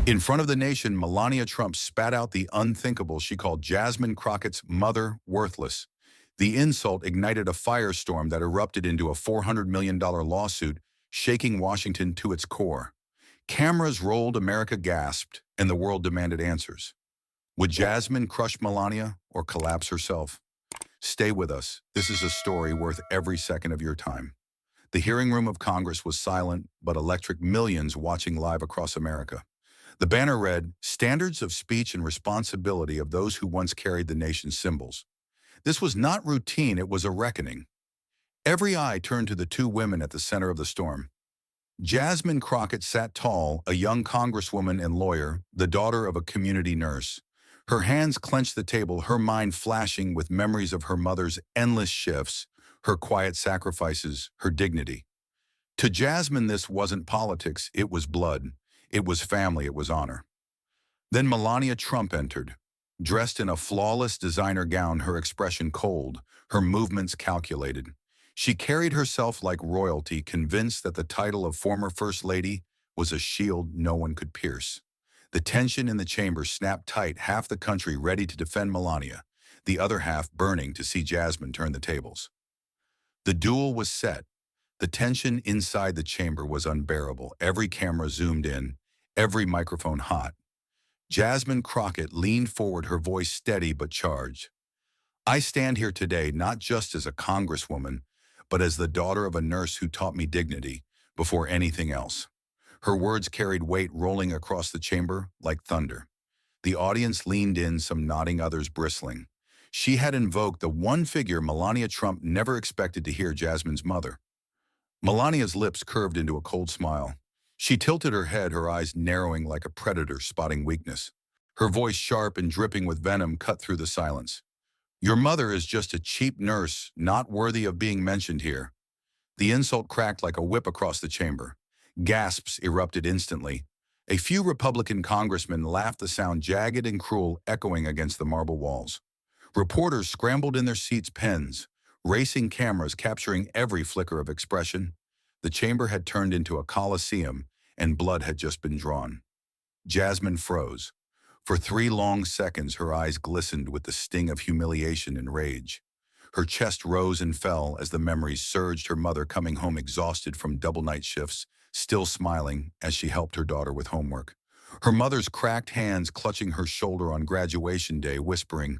In front of the nation, Melania Trump spat out the unthinkable she called Jasmine Crockett's mother worthless. The insult ignited a firestorm that erupted into a $400 million lawsuit, shaking Washington to its core. Cameras rolled, America gasped, and the world demanded answers. Would Jasmine crush Melania or collapse herself? Stay with us. This is a story worth every second of your time. The hearing room of Congress was silent, but electric, millions watching live across America. The banner read, "Standards of Speech and Responsibility of Those Who Once Carried the Nation's Symbols." This was not routine, it was a reckoning. Every eye turned to the two women at the center of the storm. Jasmine Crockett sat tall, a young congresswoman and lawyer, the daughter of a community nurse. Her hands clenched the table, her mind flashing with memories of her mother's endless shifts, her quiet sacrifices, her dignity. To Jasmine, this wasn't politics, it was blood. It was family, it was honor. Then Melania Trump entered. Dressed in a flawless designer gown, her expression cold, her movements calculated. She carried herself like royalty, convinced that the title of former First Lady was a shield no one could pierce. The tension in the chamber snapped tight, half the country ready to defend Melania, the other half burning to see Jasmine turn the tables. The duel was set. The tension inside the chamber was unbearable. Every camera zoomed in, every microphone hot. Jasmine Crockett leaned forward, her voice steady but charged. "I stand here today not just as a congresswoman, but as the daughter of a nurse who taught me dignity before anything else." Her words carried weight, rolling across the chamber like thunder. The audience leaned in, some nodding, others bristling. She had invoked the one figure Melania Trump never expected to hear: Jasmine's mother. Melania's lips curved into a cold smile. She tilted her head, her eyes narrowing like a predator spotting weakness. Her voice, sharp and dripping with venom, cut through the silence. "Your mother is just a cheap nurse, not worthy of being mentioned here." The insult cracked like a whip across the chamber. Gasps erupted instantly. A few Republican congressmen laughed, the sound jagged and cruel, echoing against the marble walls. Reporters scrambled in their seats, pens, racing cameras capturing every flicker of expression. The chamber had turned into a coliseum, and blood had just been drawn. Jasmine froze. For 3 long seconds, her eyes glistened with the sting of humiliation and rage. Her chest rose and fell as the memories surged, her mother coming home exhausted from double night shifts, still smiling as she helped her daughter with homework. Her mother's cracked hands clutching her shoulder on graduation day, whispering,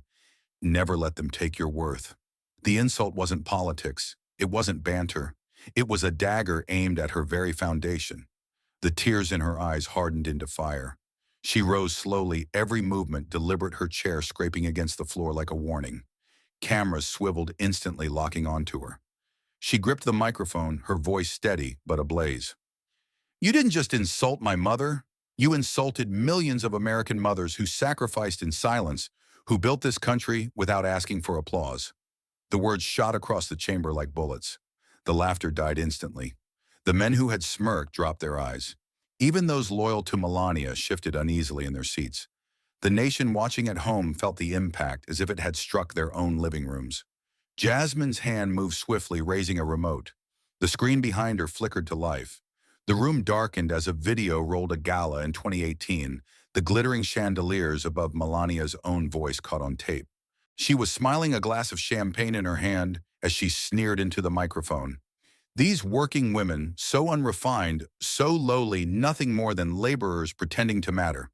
"Never let them take your worth." The insult wasn't politics. It wasn't banter. It was a dagger aimed at her very foundation. The tears in her eyes hardened into fire. She rose slowly, every movement deliberate, her chair scraping against the floor like a warning. Cameras swiveled, instantly locking onto her. She gripped the microphone, her voice steady but ablaze. "You didn't just insult my mother. You insulted millions of American mothers who sacrificed in silence, who built this country without asking for applause." The words shot across the chamber like bullets. The laughter died instantly. The men who had smirked dropped their eyes. Even those loyal to Melania shifted uneasily in their seats. The nation watching at home felt the impact as if it had struck their own living rooms. Jasmine's hand moved swiftly, raising a remote. The screen behind her flickered to life. The room darkened as a video rolled, a gala in 2018, the glittering chandeliers above Melania's own voice caught on tape. She was smiling, a glass of champagne in her hand, as she sneered into the microphone. These working women, so unrefined, so lowly, nothing more than laborers pretending to matter.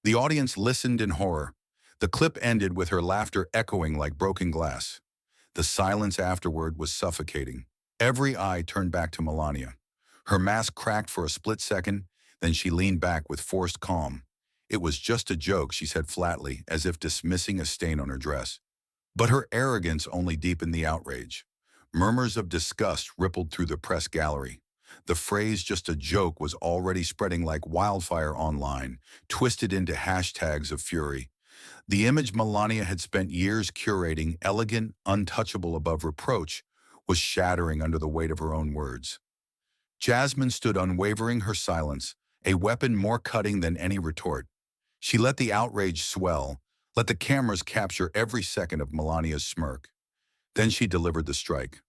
The audience listened in horror. The clip ended with her laughter echoing like broken glass. The silence afterward was suffocating. Every eye turned back to Melania. Her mask cracked for a split second, then she leaned back with forced calm. "It was just a joke," she said flatly, as if dismissing a stain on her dress. But her arrogance only deepened the outrage. Murmurs of disgust rippled through the press gallery. The phrase "just a joke" was already spreading like wildfire online, twisted into hashtags of fury. The image Melania had spent years curating, elegant, untouchable above reproach, was shattering under the weight of her own words. Jasmine stood unwavering, her silence, a weapon more cutting than any retort. She let the outrage swell, let the cameras capture every second of Melania's smirk. Then she delivered the strike.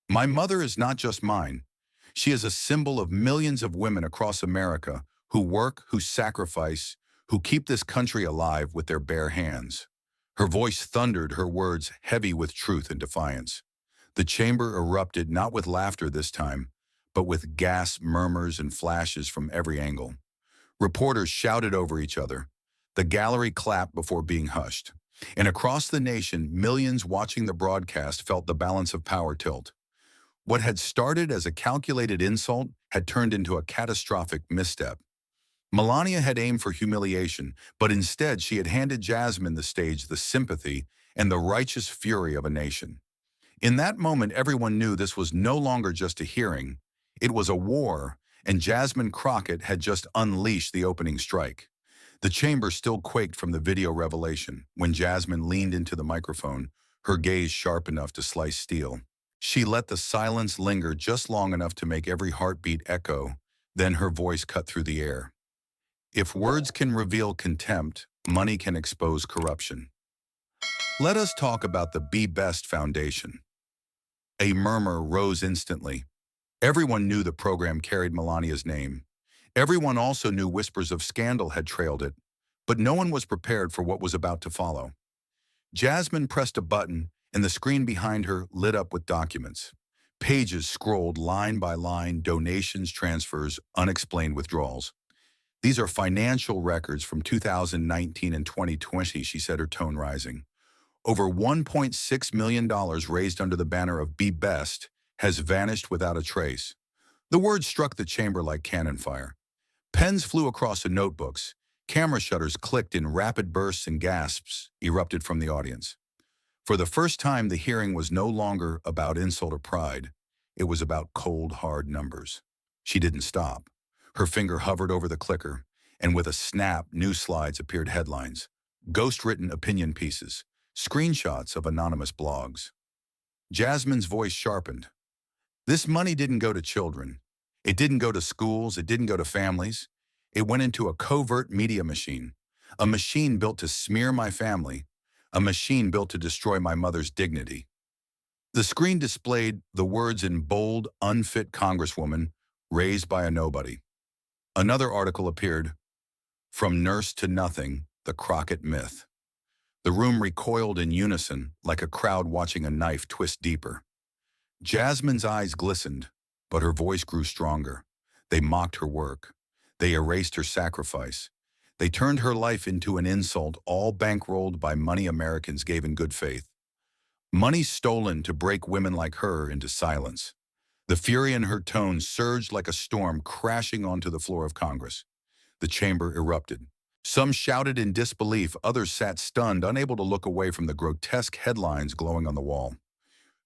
"My mother is not just mine. She is a symbol of millions of women across America who work, who sacrifice, who keep this country alive with their bare hands. Her voice thundered, her words heavy with truth and defiance. The chamber erupted not with laughter this time, but with gasps, murmurs, and flashes from every angle. Reporters shouted over each other. The gallery clapped before being hushed. And across the nation, millions watching the broadcast felt the balance of power tilt. What had started as a calculated insult had turned into a catastrophic misstep. Melania had aimed for humiliation, but instead she had handed Jasmine the stage, the sympathy, and the righteous fury of a nation. In that moment, everyone knew this was no longer just a hearing. It was a war, and Jasmine Crockett had just unleashed the opening strike. The chamber still quaked from the video revelation when Jasmine leaned into the microphone, her gaze sharp enough to slice steel. She let the silence linger just long enough to make every heartbeat echo, then her voice cut through the air. If words can reveal contempt, money can expose corruption. Let us talk about the Be Best Foundation. A murmur rose instantly. Everyone knew the program carried Melania's name. Everyone also knew whispers of scandal had trailed it, but no one was prepared for what was about to follow. Jasmine pressed a button, and the screen behind her lit up with documents. Pages scrolled line by line, donations, transfers, unexplained withdrawals. These are financial records from 2019 and 2020, she said, her tone rising. Over $1.6 million raised under the banner of Be Best has vanished without a trace. The words struck the chamber like cannon fire. Pens flew across the notebooks. Camera shutters clicked in rapid bursts, and gasps erupted from the audience. For the first time, the hearing was no longer about insult or pride. It was about cold, hard numbers. She didn't stop. Her finger hovered over the clicker, and with a snap, new slides appeared: headlines, ghost-written opinion pieces, screenshots of anonymous blogs. Jasmine's voice sharpened. This money didn't go to children. It didn't go to schools. It didn't go to families. It went into a covert media machine, a machine built to smear my family, a machine built to destroy my mother's dignity. The screen displayed the words in bold, unfit Congresswoman, raised by a nobody. Another article appeared: From Nurse to Nothing, the Crockett Myth. The room recoiled in unison, like a crowd watching a knife twist deeper. Jasmine's eyes glistened, but her voice grew stronger. They mocked her work. They erased her sacrifice. They turned her life into an insult, all bankrolled by money Americans gave in good faith. Money stolen to break women like her into silence. The fury in her tone surged like a storm crashing onto the floor of Congress. The chamber erupted. Some shouted in disbelief, others sat stunned, unable to look away from the grotesque headlines glowing on the wall.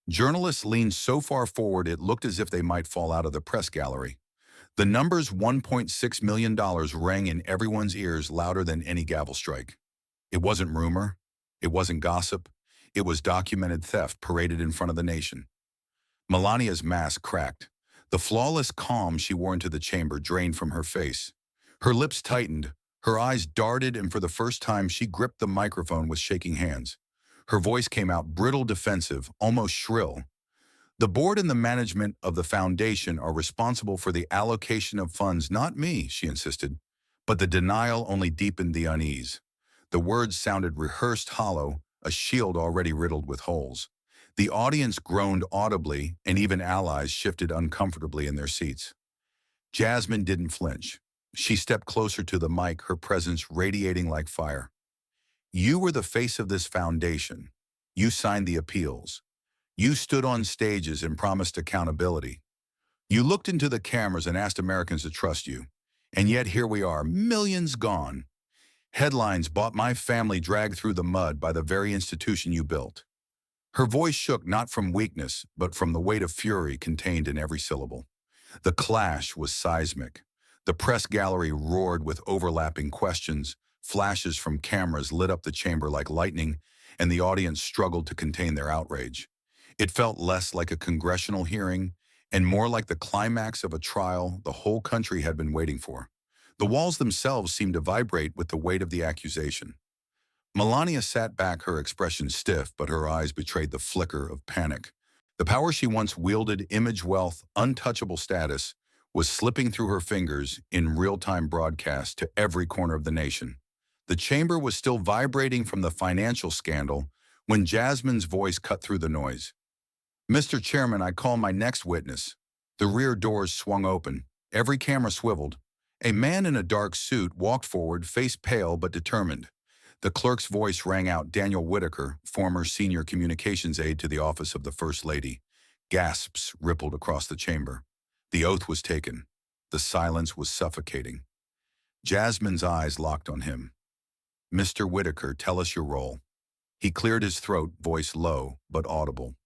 Journalists leaned so far forward it looked as if they might fall out of the press gallery. The numbers $1.6 million rang in everyone's ears louder than any gavel strike. It wasn't rumor. It wasn't gossip. It was documented theft paraded in front of the nation. Melania's mask cracked. The flawless calm she wore into the chamber drained from her face. Her lips tightened, her eyes darted, and for the first time she gripped the microphone with shaking hands. Her voice came out brittle, defensive, almost shrill. The board and the management of the foundation are responsible for the allocation of funds, not me, she insisted. But the denial only deepened the unease. The words sounded rehearsed, hollow, a shield already riddled with holes. The audience groaned audibly, and even allies shifted uncomfortably in their seats. Jasmine didn't flinch. She stepped closer to the mic, her presence radiating like fire. You were the face of this foundation. You signed the appeals. You stood on stages and promised accountability. You looked into the cameras and asked Americans to trust you. And yet here we are, millions gone. Headlines bought, my family dragged through the mud by the very institution you built. Her voice shook not from weakness, but from the weight of fury contained in every syllable. The clash was seismic. The press gallery roared with overlapping questions. Flashes from cameras lit up the chamber like lightning, and the audience struggled to contain their outrage. It felt less like a congressional hearing and more like the climax of a trial the whole country had been waiting for. The walls themselves seemed to vibrate with the weight of the accusation. Melania sat back, her expression stiff, but her eyes betrayed the flicker of panic. The power she once wielded, image, wealth, untouchable status, was slipping through her fingers in real-time broadcast to every corner of the nation. The chamber was still vibrating from the financial scandal when Jasmine's voice cut through the noise. "Mr. Chairman, I call my next witness." The rear doors swung open. Every camera swiveled. A man in a dark suit walked forward, face pale but determined. The clerk's voice rang out, "Daniel Whitaker, former senior communications aide to the office of the First Lady." Gasps rippled across the chamber. The oath was taken. The silence was suffocating. Jasmine's eyes locked on him. "Mr. Whitaker, tell us your role." He cleared his throat, voice low but audible.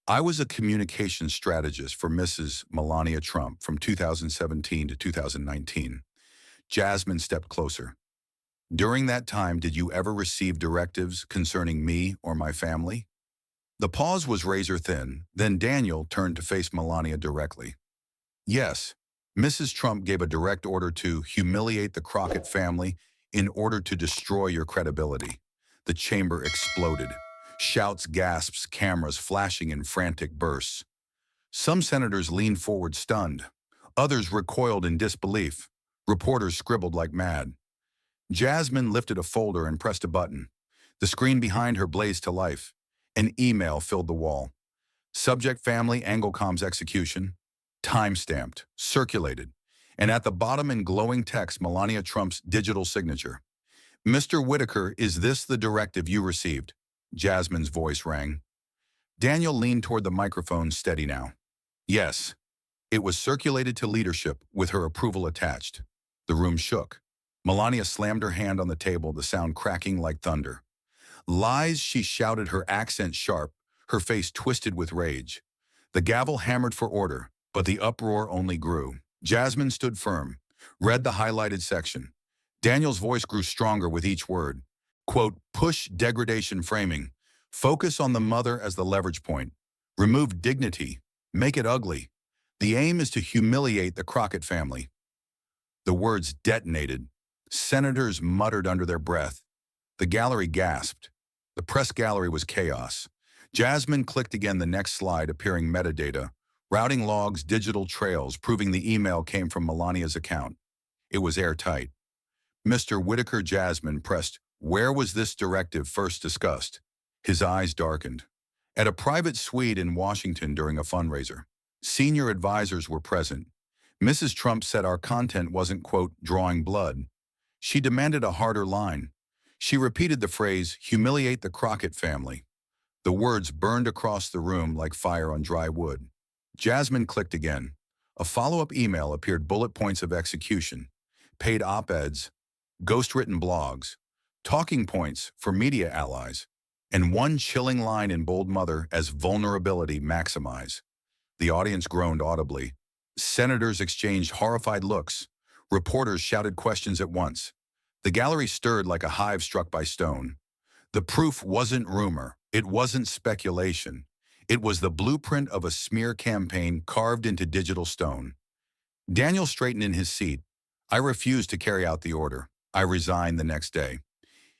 "I was a communications strategist for Mrs. Melania Trump from 2017 to 2019. Jasmine stepped closer. "During that time, did you ever receive directives concerning me or my family?" The pause was razor thin. Then Daniel turned to face Melania directly. "Yes, Mrs. Trump gave a direct order to humiliate the Crockett family in order to destroy your credibility." The chamber exploded. Shouts, gasps, cameras flashing in frantic bursts. Some senators leaned forward stunned. Others recoiled in disbelief. Reporters scribbled like mad. Jasmine lifted a folder and pressed a button. The screen behind her blazed to life. An email filled the wall. Subject: family, Anglecom's execution. Time-stamped, circulated. And at the bottom in glowing text, Melania Trump's digital signature. "Mr. Whitaker, is this the directive you received?" Jasmine's voice rang. Daniel leaned toward the microphone, steady now. "Yes." It was circulated to leadership with her approval attached. The room shook. Melania slammed her hand on the table, the sound cracking like thunder. "Lies," she shouted, her accent sharp, her face twisted with rage. The gavel hammered for order, but the uproar only grew. Jasmine stood firm, read the highlighted section. Daniel's voice grew stronger with each word. Quote, "Push degradation framing. Focus on the mother as the leverage point. Remove dignity. Make it ugly. The aim is to humiliate the Crockett family." The words detonated. Senators muttered under their breath. The gallery gasped. The press gallery was chaos. Jasmine clicked again, the next slide appearing metadata, routing logs, digital trails, proving the email came from Melania's account. It was airtight. "Mr. Whitaker," Jasmine pressed, "where was this directive first discussed?" His eyes darkened. "At a private suite in Washington during a fundraiser. Senior advisors were present. Mrs. Trump said our content wasn't, quote, drawing blood. She demanded a harder line. She repeated the phrase, humiliate the Crockett family." The words burned across the room like fire on dry wood. Jasmine clicked again. A follow-up email appeared, bullet points of execution, paid op-eds, ghostwritten blogs, talking points for media allies, and one chilling line in bold mother as vulnerability maximize. The audience groaned audibly. Senators exchanged horrified looks. Reporters shouted questions at once. The gallery stirred like a hive struck by stone. The proof wasn't rumor. It wasn't speculation. It was the blueprint of a smear campaign carved into digital stone. Daniel straightened in his seat. "I refused to carry out the order. I resigned the next day.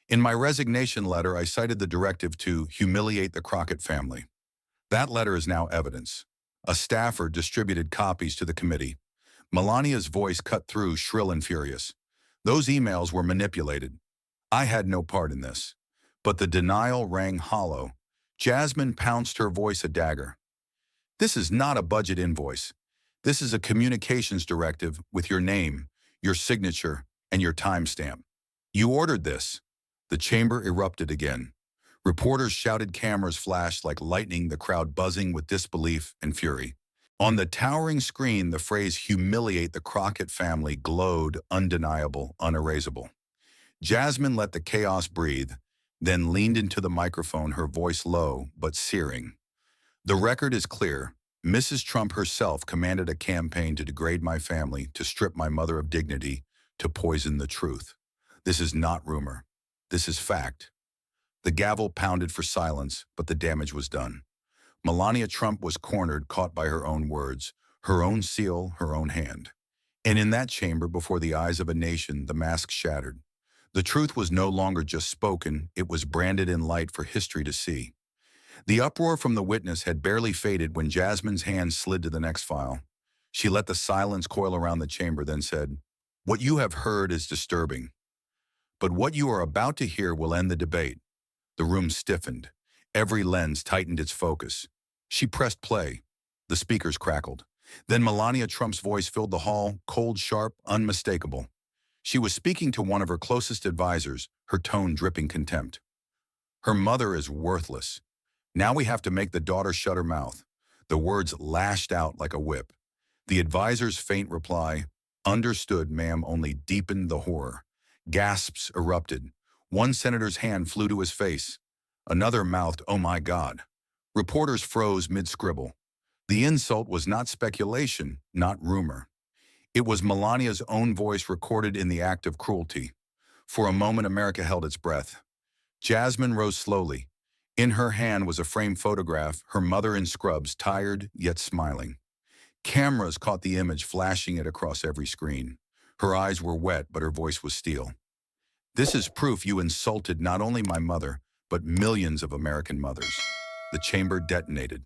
In my resignation letter, I cited the directive to humiliate the Crockett family. That letter is now evidence." A staffer distributed copies to the committee. Melania's voice cut through, shrill and furious. "Those emails were manipulated. I had no part in this." But the denial rang hollow. Jasmine pounced, her voice a dagger. "This is not a budget invoice. This is a communications directive with your name, your signature, and your timestamp. You ordered this." The chamber erupted again. Reporters shouted, cameras flashed like lightning, the crowd buzzing with disbelief and fury. On the towering screen, the phrase humiliate the Crockett family glowed, undeniable, unerasable. Jasmine let the chaos breathe, then leaned into the microphone, her voice low but searing. "The record is clear. Mrs. Trump herself commanded a campaign to degrade my family, to strip my mother of dignity, to poison the truth. This is not rumor. This is fact." The gavel pounded for silence, but the damage was done. Melania Trump was cornered, caught by her own words, her own seal, her own hand. And in that chamber, before the eyes of a nation, the mask shattered. The truth was no longer just spoken, it was branded in light for history to see. The uproar from the witness had barely faded when Jasmine's hand slid to the next file. She let the silence coil around the chamber, then said, "What you have heard is disturbing, but what you are about to hear will end the debate." The room stiffened. Every lens tightened its focus. She pressed play. The speakers crackled. Then Melania Trump's voice filled the hall, cold, sharp, unmistakable. She was speaking to one of her closest advisors, her tone dripping contempt. "Her mother is worthless. Now we have to make the daughter shut her mouth." The words lashed out like a whip. The advisor's faint reply, "Understood, ma'am," only deepened the horror. Gasps erupted. One senator's hand flew to his face. Another mouthed, "Oh my God." Reporters froze mid-scribble. The insult was not speculation, not rumor. It was Melania's own voice recorded in the act of cruelty. For a moment, America held its breath. Jasmine rose slowly. In her hand was a framed photograph, her mother in scrubs, tired yet smiling. Cameras caught the image, flashing it across every screen. Her eyes were wet, but her voice was steel. "This is proof you insulted not only my mother, but millions of American mothers." The chamber detonated.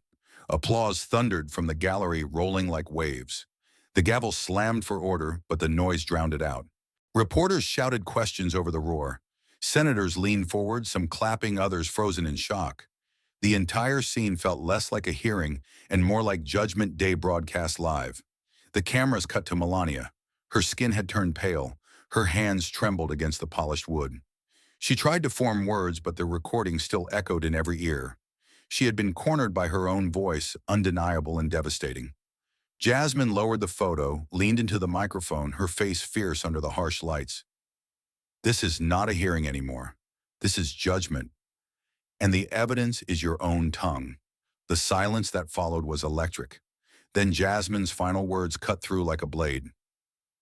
Applause thundered from the gallery, rolling like waves. The gavel slammed for order, but the noise drowned it out. Reporters shouted questions over the roar. Senators leaned forward, some clapping, others frozen in shock. The entire scene felt less like a hearing and more like Judgment Day broadcast live. The cameras cut to Melania. Her skin had turned pale. Her hands trembled against the polished wood. She tried to form words, but the recording still echoed in every ear. She had been cornered by her own voice, undeniable and devastating. Jasmine lowered the photo, leaned into the microphone, her face fierce under the harsh lights. "This is not a hearing anymore. This is judgment. And the evidence is your own tongue." The silence that followed was electric. Then Jasmine's final words cut through like a blade.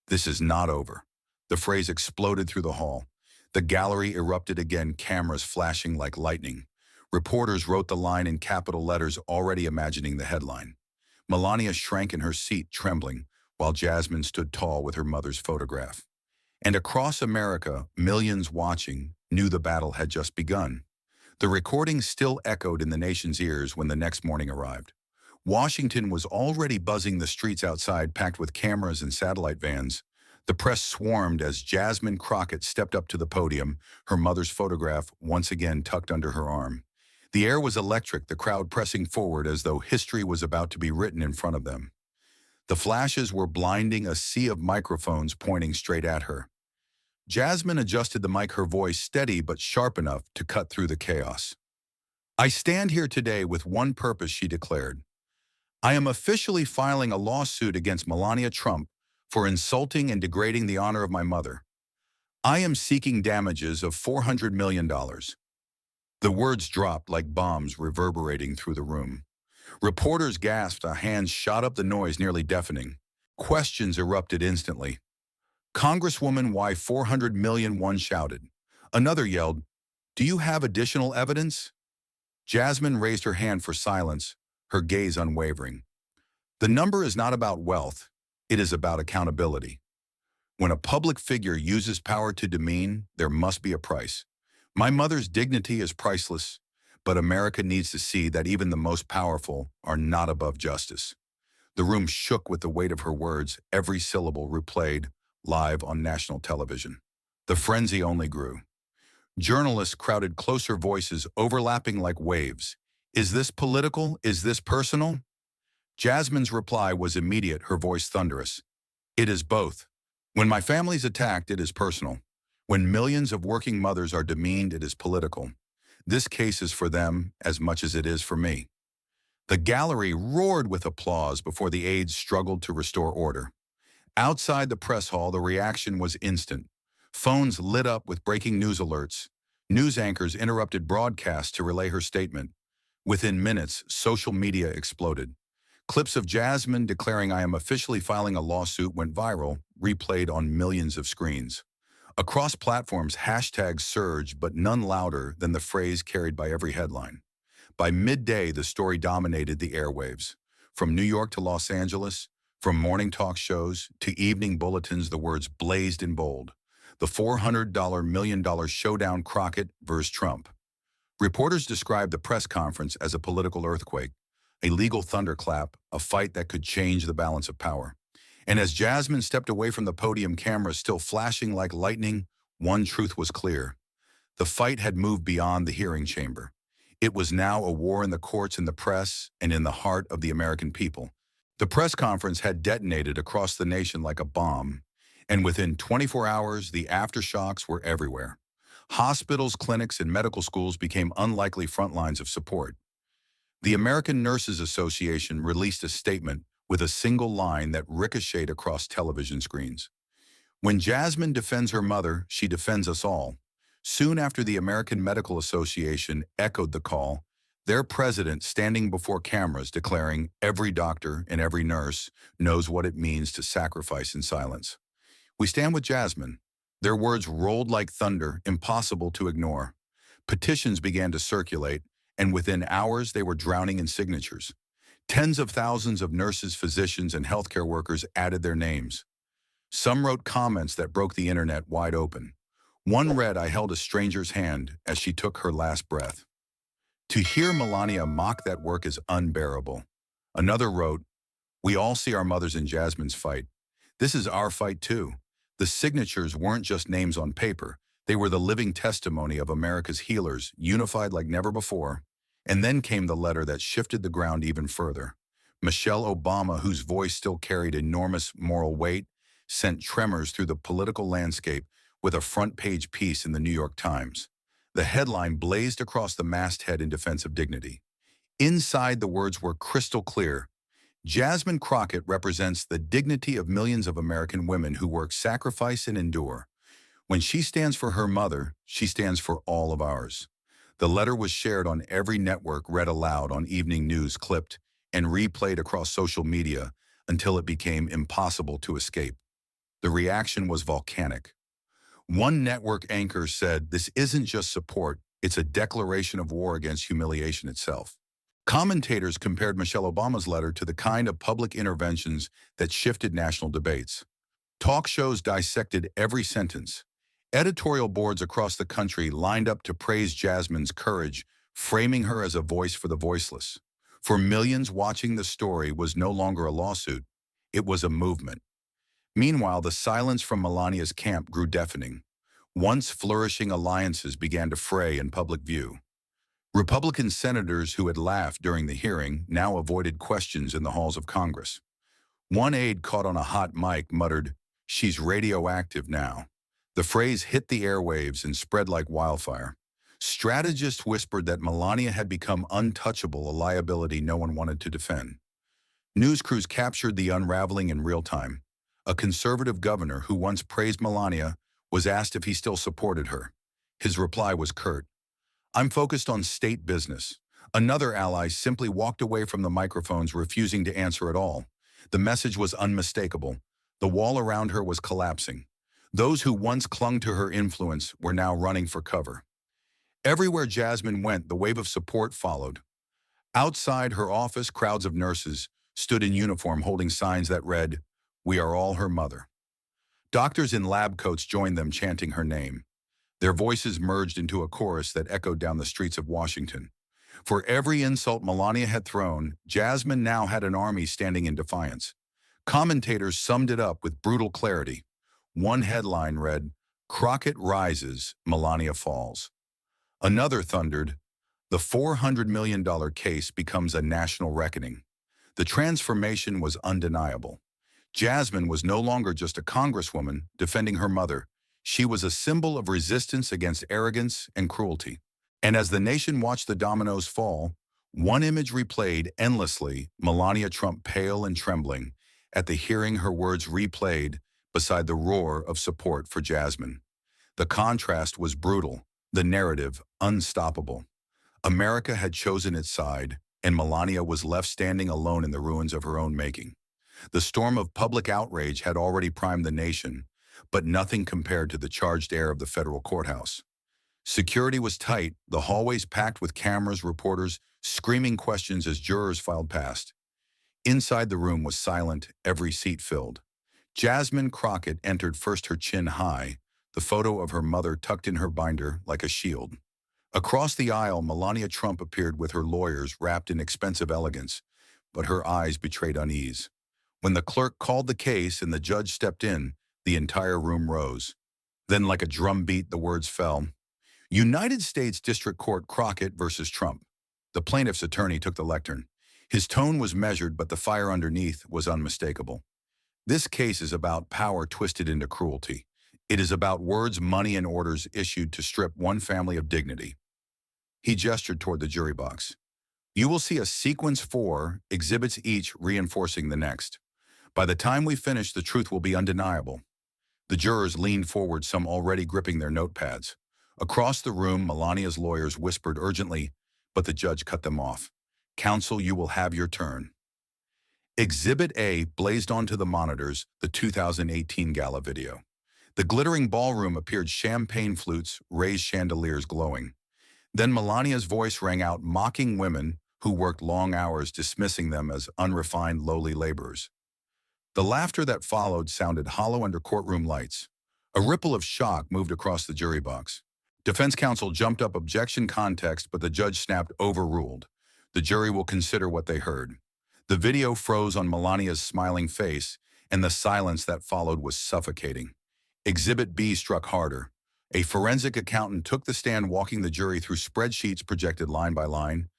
"This is not over." The phrase exploded through the hall. The gallery erupted again, cameras flashing like lightning. Reporters wrote the line in capital letters, already imagining the headline. Melania shrank in her seat, trembling, while Jasmine stood tall with her mother's photograph. And across America, millions watching knew the battle had just begun. The recording still echoed in the nation's ears when the next morning arrived. Washington was already buzzing, the streets outside packed with cameras and satellite vans. The press swarmed as Jasmine Crockett stepped up to the podium, her mother's photograph once again tucked under her arm. The air was electric, the crowd pressing forward as though history was about to be written in front of them. The flashes were blinding, a sea of microphones pointing straight at her. Jasmine adjusted the mic, her voice steady but sharp enough to cut through the chaos. "I stand here today with one purpose," she declared. "I am officially filing a lawsuit against Melania Trump for insulting and degrading the honor of my mother. I am seeking damages of $400 million. The words dropped like bombs, reverberating through the room. Reporters gasped, hands shot up, the noise nearly deafening. Questions erupted instantly. "Congresswoman, why $400 million?" one shouted. Another yelled, "Do you have additional evidence?" Jasmine raised her hand for silence, her gaze unwavering. "The number is not about wealth. It is about accountability. When a public figure uses power to demean, there must be a price. My mother's dignity is priceless, but America needs to see that even the most powerful are not above justice." The room shook with the weight of her words, every syllable replayed live on national television. The frenzy only grew. Journalists crowded closer, voices overlapping like waves. "Is this political? Is this personal?" Jasmine's reply was immediate, her voice thunderous. "It is both. When my family's attacked, it is personal. When millions of working mothers are demeaned, it is political. This case is for them as much as it is for me." The gallery roared with applause before the aides struggled to restore order. Outside the press hall, the reaction was instant. Phones lit up with breaking news alerts. News anchors interrupted broadcasts to relay her statement. Within minutes, social media exploded. Clips of Jasmine declaring, "I am officially filing a lawsuit," went viral, replayed on millions of screens. Across platforms, hashtags surged, but none louder than the phrase carried by every headline. By midday, the story dominated the airwaves. From New York to Los Angeles, from morning talk shows to evening bulletins, the words blazed in bold. The $400 million showdown, Crockett versus Trump. Reporters described the press conference as a political earthquake, a legal thunderclap, a fight that could change the balance of power. And as Jasmine stepped away from the podium, cameras still flashing like lightning, one truth was clear. The fight had moved beyond the hearing chamber. It was now a war in the courts, in the press, and in the heart of the American people. The press conference had detonated across the nation like a bomb, and within 24 hours, the aftershocks were everywhere. Hospitals, clinics, and medical schools became unlikely front lines of support. The American Nurses Association released a statement with a single line that ricocheted across television screens. When Jasmine defends her mother, she defends us all. Soon after, the American Medical Association echoed the call, their president standing before cameras declaring every doctor and every nurse knows what it means to sacrifice in silence. We stand with Jasmine. Their words rolled like thunder, impossible to ignore. Petitions began to circulate, and within hours they were drowning in signatures. Tens of thousands of nurses, physicians, and healthcare workers added their names. Some wrote comments that broke the internet wide open. One read, "I held a stranger's hand as she took her last breath." To hear Melania mock that work is unbearable. Another wrote, "We all see our mothers in Jasmine's fight. This is our fight too." The signatures weren't just names on paper. They were the living testimony of America's healers, unified like never before. And then came the letter that shifted the ground even further. Michelle Obama, whose voice still carried enormous moral weight, sent tremors through the political landscape with a front-page piece in the New York Times. The headline blazed across the masthead in defense of dignity. Inside, the words were crystal clear. Jasmine Crockett represents the dignity of millions of American women who work, sacrifice, and endure. When she stands for her mother, she stands for all of ours. The letter was shared on every network, read aloud on evening news, clipped and replayed across social media until it became impossible to escape. The reaction was volcanic. One network anchor said, "This isn't just support, it's a declaration of war against humiliation itself." Commentators compared Michelle Obama's letter to the kind of public interventions that shifted national debates. Talk shows dissected every sentence. Editorial boards across the country lined up to praise Jasmine's courage, framing her as a voice for the voiceless. For millions watching, the story was no longer a lawsuit, it was a movement. Meanwhile, the silence from Melania's camp grew deafening. Once flourishing alliances began to fray in public view. Republican senators who had laughed during the hearing now avoided questions in the halls of Congress. One aide caught on a hot mic muttered, "She's radioactive now." The phrase hit the airwaves and spread like wildfire. Strategists whispered that Melania had become untouchable, a liability no one wanted to defend. News crews captured the unraveling in real time. A conservative governor who once praised Melania was asked if he still supported her. His reply was curt, "I'm focused on state business." Another ally simply walked away from the microphones, refusing to answer at all. The message was unmistakable. The wall around her was collapsing. Those who once clung to her influence were now running for cover. Everywhere Jasmine went, the wave of support followed. Outside her office, crowds of nurses stood in uniform holding signs that read, "We are all her mother." Doctors in lab coats joined them, chanting her name. Their voices merged into a chorus that echoed down the streets of Washington. For every insult Melania had thrown, Jasmine now had an army standing in defiance. Commentators summed it up with brutal clarity. One headline read, "Crockett rises, Melania falls." Another thundered, "The $400 million case becomes a national reckoning." The transformation was undeniable. Jasmine was no longer just a congresswoman defending her mother. She was a symbol of resistance against arrogance and cruelty. And as the nation watched the dominoes fall, one image replayed endlessly, Melania Trump pale and trembling, at the hearing, her words replayed beside the roar of support for Jasmine. The contrast was brutal, the narrative unstoppable. America had chosen its side, and Melania was left standing alone in the ruins of her own making. The storm of public outrage had already primed the nation, but nothing compared to the charged air of the federal courthouse. Security was tight, the hallways packed with cameras, reporters screaming questions as jurors filed past. Inside, the room was silent, every seat filled. Jasmine Crockett entered first, her chin high, the photo of her mother tucked in her binder like a shield. Across the aisle, Melania Trump appeared with her lawyers wrapped in expensive elegance, but her eyes betrayed unease. When the clerk called the case and the judge stepped in, the entire room rose. Then, like a drum beat, the words fell. United States District Court Crockett versus Trump. The plaintiff's attorney took the lectern. His tone was measured, but the fire underneath was unmistakable. This case is about power twisted into cruelty. It is about words, money, and orders issued to strip one family of dignity. He gestured toward the jury box. You will see a sequence 4, exhibits each reinforcing the next. By the time we finish, the truth will be undeniable. The jurors leaned forward, some already gripping their notepads. Across the room, Melania's lawyers whispered urgently, but the judge cut them off. Counsel, you will have your turn. Exhibit A blazed onto the monitors, the 2018 gala video. The glittering ballroom appeared, champagne flutes, raised chandeliers glowing. Then Melania's voice rang out, mocking women who worked long hours, dismissing them as unrefined, lowly laborers. The laughter that followed sounded hollow under courtroom lights. A ripple of shock moved across the jury box. Defense counsel jumped up, objection context, but the judge snapped, overruled. The jury will consider what they heard. The video froze on Melania's smiling face, and the silence that followed was suffocating. Exhibit B struck harder. A forensic accountant took the stand, walking the jury through spreadsheets projected line by line.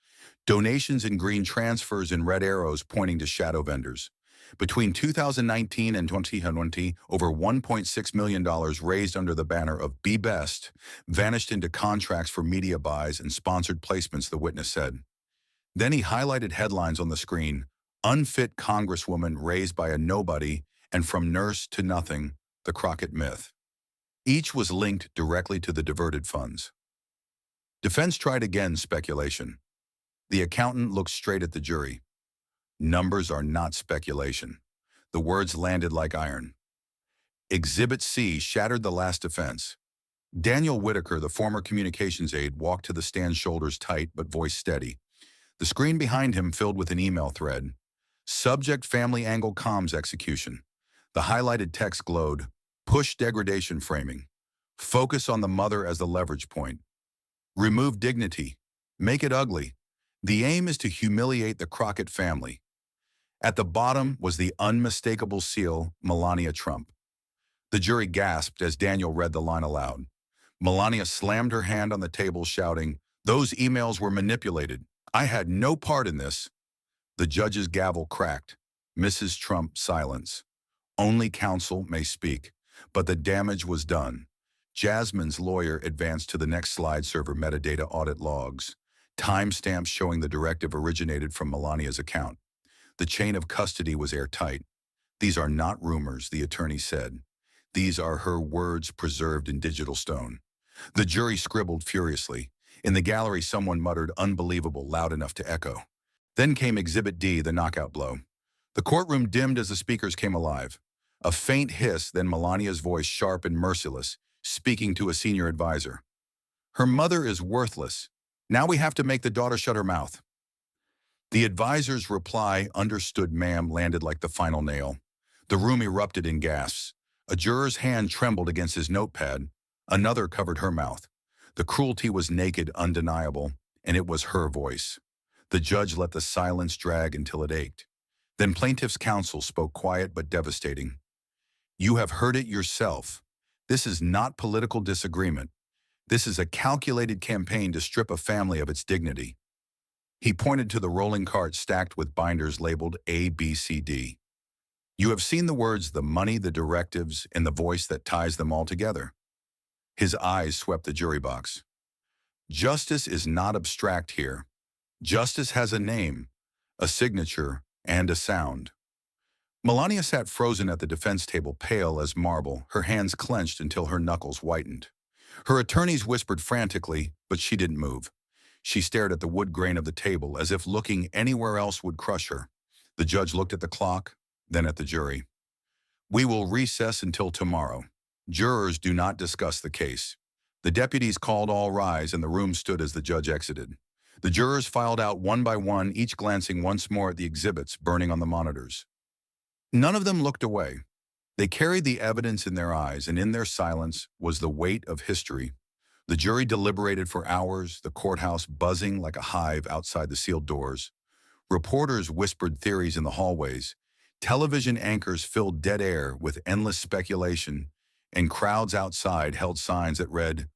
Donations in green, transfers in red, arrows pointing to shadow vendors. Between 2019 and 2020, over $1.6 million raised under the banner of Be Best vanished into contracts for media buys and sponsored placements, the witness said. Then he highlighted headlines on the screen: Unfit Congresswoman raised by a nobody, and From Nurse to Nothing, the Crockett Myth. Each was linked directly to the diverted funds. Defense tried again, speculation. The accountant looked straight at the jury. Numbers are not speculation. The words landed like iron. Exhibit C shattered the last defense. Daniel Whitaker, the former communications aide, walked to the stand, shoulders tight but voice steady. The screen behind him filled with an email thread. Subject: family angle comms execution. The highlighted text glowed. Push degradation framing. Focus on the mother as the leverage point. Remove dignity. Make it ugly. The aim is to humiliate the Crockett family. At the bottom was the unmistakable seal, Melania Trump. The jury gasped as Daniel read the line aloud. Melania slammed her hand on the table, shouting, "Those emails were manipulated. I had no part in this." The judge's gavel cracked. Mrs. Trump, silence. Only counsel may speak. But the damage was done. Jasmine's lawyer advanced to the next slide, server metadata audit logs. Timestamps showing the directive originated from Melania's account. The chain of custody was airtight. These are not rumors, the attorney said. These are her words preserved in digital stone. The jury scribbled furiously. In the gallery, someone muttered, "Unbelievable," loud enough to echo. Then came Exhibit D, the knockout blow. The courtroom dimmed as the speakers came alive. A faint hiss, then Melania's voice, sharp and merciless, speaking to a senior advisor. "Her mother is worthless. Now we have to make the daughter shut her mouth." The advisor's reply, "Understood, ma'am," landed like the final nail. The room erupted in gasps. A juror's hand trembled against his notepad. Another covered her mouth. The cruelty was naked, undeniable, and it was her voice. The judge let the silence drag until it ached. Then plaintiff's counsel spoke, quiet but devastating. "You have heard it yourself. This is not political disagreement. This is a calculated campaign to strip a family of its dignity." He pointed to the rolling cart stacked with binders labeled A, B, C, D. "You have seen the words, the money, the directives, and the voice that ties them all together." His eyes swept the jury box. "Justice is not abstract here. Justice has a name, a signature, and a sound." Melania sat frozen at the defense table, pale as marble, her hands clenched until her knuckles whitened. Her attorneys whispered frantically, but she didn't move. She stared at the wood grain of the table as if looking anywhere else would crush her. The judge looked at the clock, then at the jury. "We will recess until tomorrow. Jurors do not discuss the case." The deputies called, "All rise," and the room stood as the judge exited. The jurors filed out one by one, each glancing once more at the exhibits burning on the monitors. None of them looked away. They carried the evidence in their eyes, and in their silence was the weight of history. The jury deliberated for hours, the courthouse buzzing like a hive outside the sealed doors. Reporters whispered theories in the hallways. Television anchors filled dead air with endless speculation, and crowds outside held signs that read,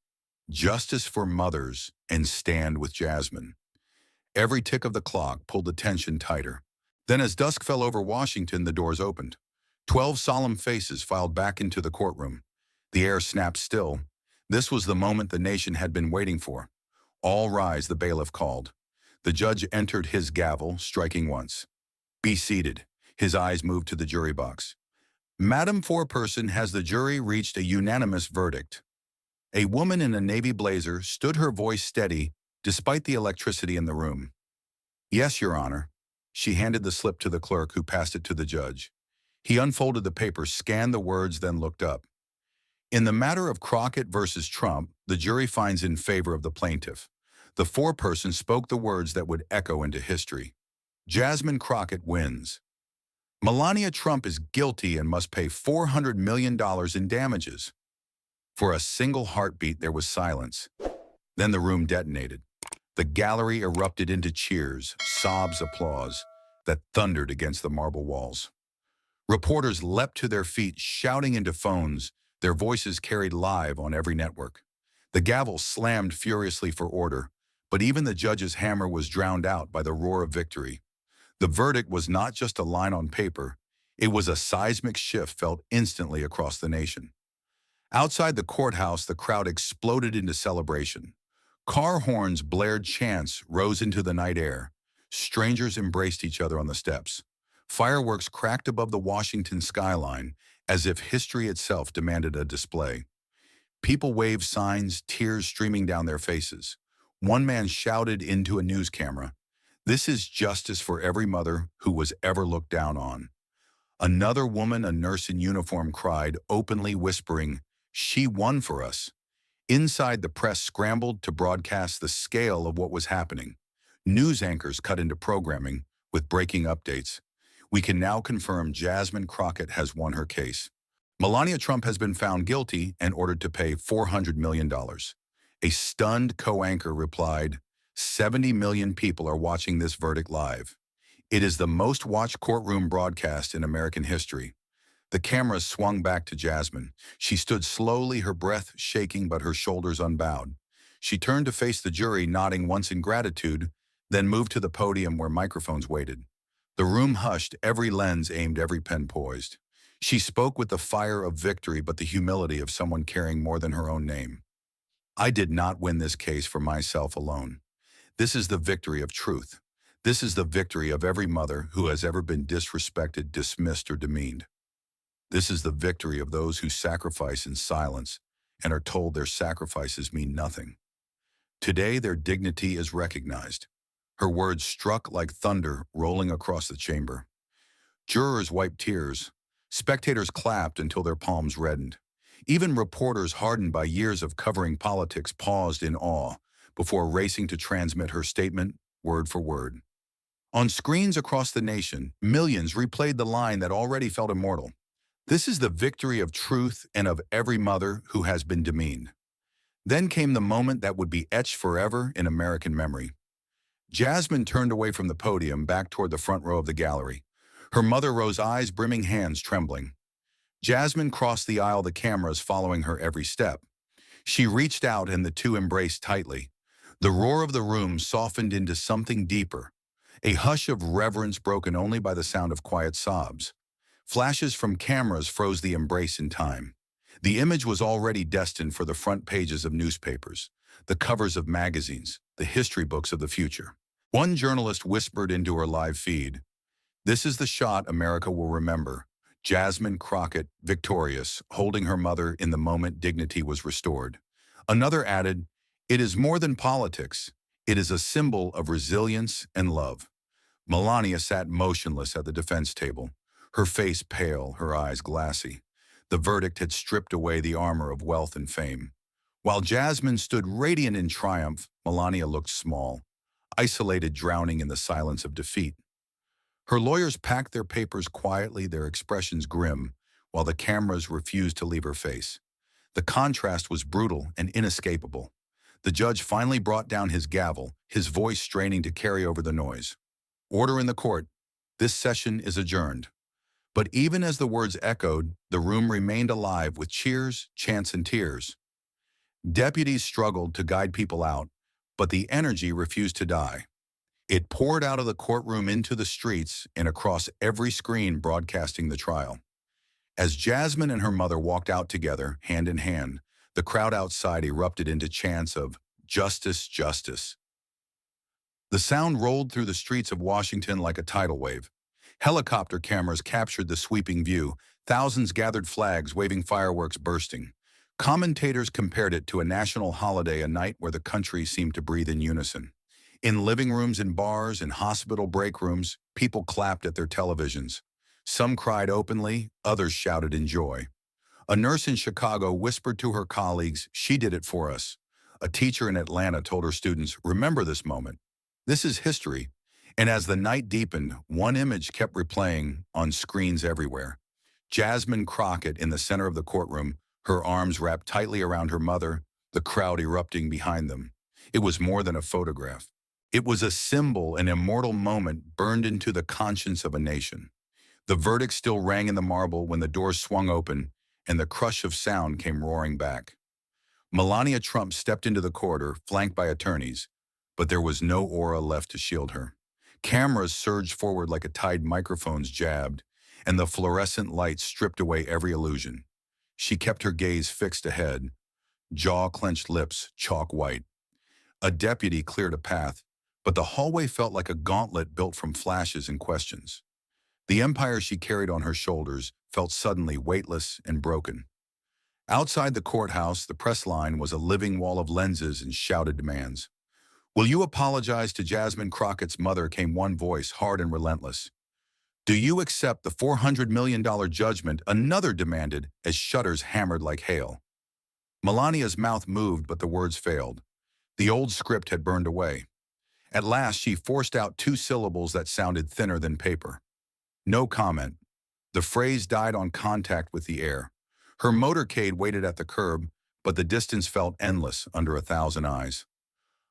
"Justice for Mothers" and "Stand with Jasmine." Every tick of the clock pulled the tension tighter. Then as dusk fell over Washington, the doors opened. 12 solemn faces filed back into the courtroom. The air snapped still. This was the moment the nation had been waiting for. "All rise," the bailiff called. The judge entered his gavel, striking once. "Be seated." His eyes moved to the jury box. "Madam Foreperson, has the jury reached a unanimous verdict?" A woman in a navy blazer stood, her voice steady despite the electricity in the room. "Yes, Your Honor." She handed the slip to the clerk, who passed it to the judge. He unfolded the paper, scanned the words, then looked up. "In the matter of Crockett versus Trump, the jury finds in favor of the plaintiff." The foreperson spoke the words that would echo into history. "Jasmine Crockett wins. Melania Trump is guilty and must pay $400 million in damages." For a single heartbeat, there was silence. Then the room detonated. The gallery erupted into cheers, sobs, applause that thundered against the marble walls. Reporters leapt to their feet, shouting into phones, their voices carried live on every network. The gavel slammed furiously for order, but even the judge's hammer was drowned out by the roar of victory. The verdict was not just a line on paper, it was a seismic shift felt instantly across the nation. Outside the courthouse, the crowd exploded into celebration. Car horns blared, chants rose into the night air. Strangers embraced each other on the steps. Fireworks cracked above the Washington skyline, as if history itself demanded a display. People waved signs, tears streaming down their faces. One man shouted into a news camera, "This is justice for every mother who was ever looked down on." Another woman, a nurse in uniform, cried, openly whispering, "She won for us." Inside, the press scrambled to broadcast the scale of what was happening. News anchors cut into programming with breaking updates. "We can now confirm Jasmine Crockett has won her case. Melania Trump has been found guilty and ordered to pay $400 million. A stunned co-anchor replied, 70 million people are watching this verdict live. It is the most watched courtroom broadcast in American history. The cameras swung back to Jasmine. She stood slowly, her breath shaking but her shoulders unbowed. She turned to face the jury, nodding once in gratitude, then moved to the podium where microphones waited. The room hushed, every lens aimed, every pen poised. She spoke with the fire of victory but the humility of someone carrying more than her own name. "I did not win this case for myself alone. This is the victory of truth. This is the victory of every mother who has ever been disrespected, dismissed, or demeaned. This is the victory of those who sacrifice in silence and are told their sacrifices mean nothing. Today, their dignity is recognized." Her words struck like thunder, rolling across the chamber. Jurors wiped tears. Spectators clapped until their palms reddened. Even reporters, hardened by years of covering politics, paused in awe before racing to transmit her statement word for word. On screens across the nation, millions replayed the line that already felt immortal. "This is the victory of truth and of every mother who has been demeaned." Then came the moment that would be etched forever in American memory. Jasmine turned away from the podium, back toward the front row of the gallery. Her mother rose, eyes brimming, hands trembling. Jasmine crossed the aisle, the cameras following her every step. She reached out and the two embraced tightly. The roar of the room softened into something deeper, a hush of reverence broken only by the sound of quiet sobs. Flashes from cameras froze the embrace in time. The image was already destined for the front pages of newspapers, the covers of magazines, the history books of the future. One journalist whispered into her live feed, "This is the shot America will remember. Jasmine Crockett, victorious, holding her mother in the moment dignity was restored." Another added, "It is more than politics. It is a symbol of resilience and love." Melania sat motionless at the defense table, her face pale, her eyes glassy. The verdict had stripped away the armor of wealth and fame. While Jasmine stood radiant in triumph, Melania looked small, isolated, drowning in the silence of defeat. Her lawyers packed their papers quietly, their expressions grim, while the cameras refused to leave her face. The contrast was brutal and inescapable. The judge finally brought down his gavel, his voice straining to carry over the noise. "Order in the court. This session is adjourned." But even as the words echoed, the room remained alive with cheers, chants, and tears. Deputies struggled to guide people out, but the energy refused to die. It poured out of the courtroom into the streets and across every screen broadcasting the trial. As Jasmine and her mother walked out together, hand in hand, the crowd outside erupted into chants of "Justice, justice." The sound rolled through the streets of Washington like a tidal wave. Helicopter cameras captured the sweeping view, thousands gathered flags waving, fireworks bursting. Commentators compared it to a national holiday, a night where the country seemed to breathe in unison. In living rooms, in bars, in hospital break rooms, people clapped at their televisions. Some cried openly, others shouted in joy. A nurse in Chicago whispered to her colleagues, "She did it for us." A teacher in Atlanta told her students, "Remember this moment. This is history." And as the night deepened, one image kept replaying on screens everywhere. Jasmine Crockett in the center of the courtroom, her arms wrapped tightly around her mother, the crowd erupting behind them. It was more than a photograph. It was a symbol, an immortal moment burned into the conscience of a nation. The verdict still rang in the marble when the doors swung open and the crush of sound came roaring back. Melania Trump stepped into the corridor, flanked by attorneys, but there was no aura left to shield her. Cameras surged forward like a tide, microphones jabbed, and the fluorescent lights stripped away every illusion. She kept her gaze fixed ahead, jaw-clenched lips chalk white. A deputy cleared a path, but the hallway felt like a gauntlet built from flashes and questions. The empire she carried on her shoulders felt suddenly weightless and broken. Outside the courthouse, the press line was a living wall of lenses and shouted demands. "Will you apologize to Jasmine Crockett's mother?" came one voice, hard and relentless. "Do you accept the $400 million judgment?" another demanded as shutters hammered like hail. Melania's mouth moved, but the words failed. The old script had burned away. At last, she forced out two syllables that sounded thinner than paper. "No comment." The phrase died on contact with the air. Her motorcade waited at the curb, but the distance felt endless under 1,000 eyes.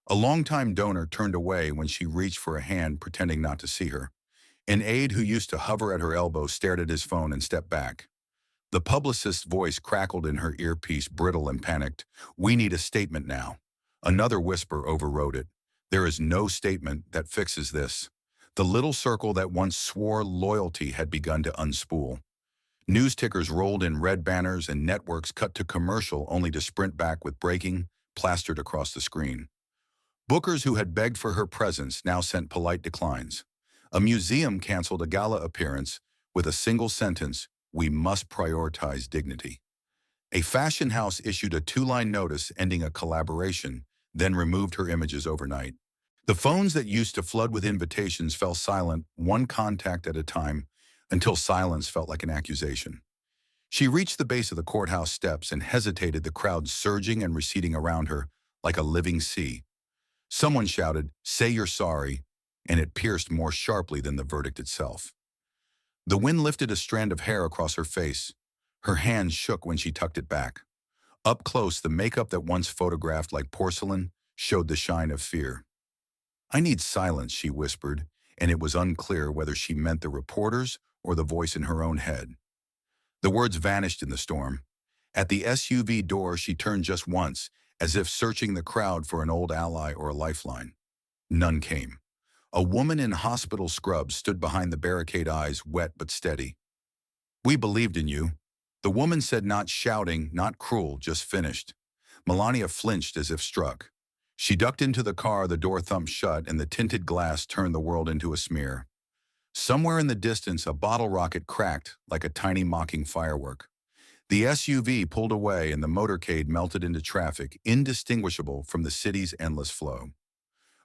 A longtime donor turned away when she reached for a hand, pretending not to see her. An aide who used to hover at her elbow stared at his phone and stepped back. The publicist's voice crackled in her earpiece, brittle and panicked. "We need a statement now." Another whisper overrode it. "There is no statement that fixes this." The little circle that once swore loyalty had begun to unspool. News tickers rolled in red banners and networks cut to commercial only to sprint back with breaking plastered across the screen. Bookers who had begged for her presence now sent polite declines. A museum canceled a gala appearance with a single sentence, "We must prioritize dignity." A fashion house issued a two-line notice ending a collaboration, then removed her images overnight. The phones that used to flood with invitations fell silent, one contact at a time, until silence felt like an accusation. She reached the base of the courthouse steps and hesitated, the crowd surging and receding around her like a living sea. Someone shouted, "Say you're sorry," and it pierced more sharply than the verdict itself. The wind lifted a strand of hair across her face. Her hands shook when she tucked it back. Up close, the makeup that once photographed like porcelain showed the shine of fear. "I need silence," she whispered, and it was unclear whether she meant the reporters or the voice in her own head. The words vanished in the storm. At the SUV door, she turned just once, as if searching the crowd for an old ally or a lifeline. None came. A woman in hospital scrubs stood behind the barricade, eyes wet but steady. "We believed in you," the woman said, not shouting, not cruel, just finished. Melania flinched as if struck. She ducked into the car, the door thumped shut, and the tinted glass turned the world into a smear. Somewhere in the distance, a bottle rocket cracked like a tiny mocking firework. The SUV pulled away and the motorcade melted into traffic, indistinguishable from the city's endless flow.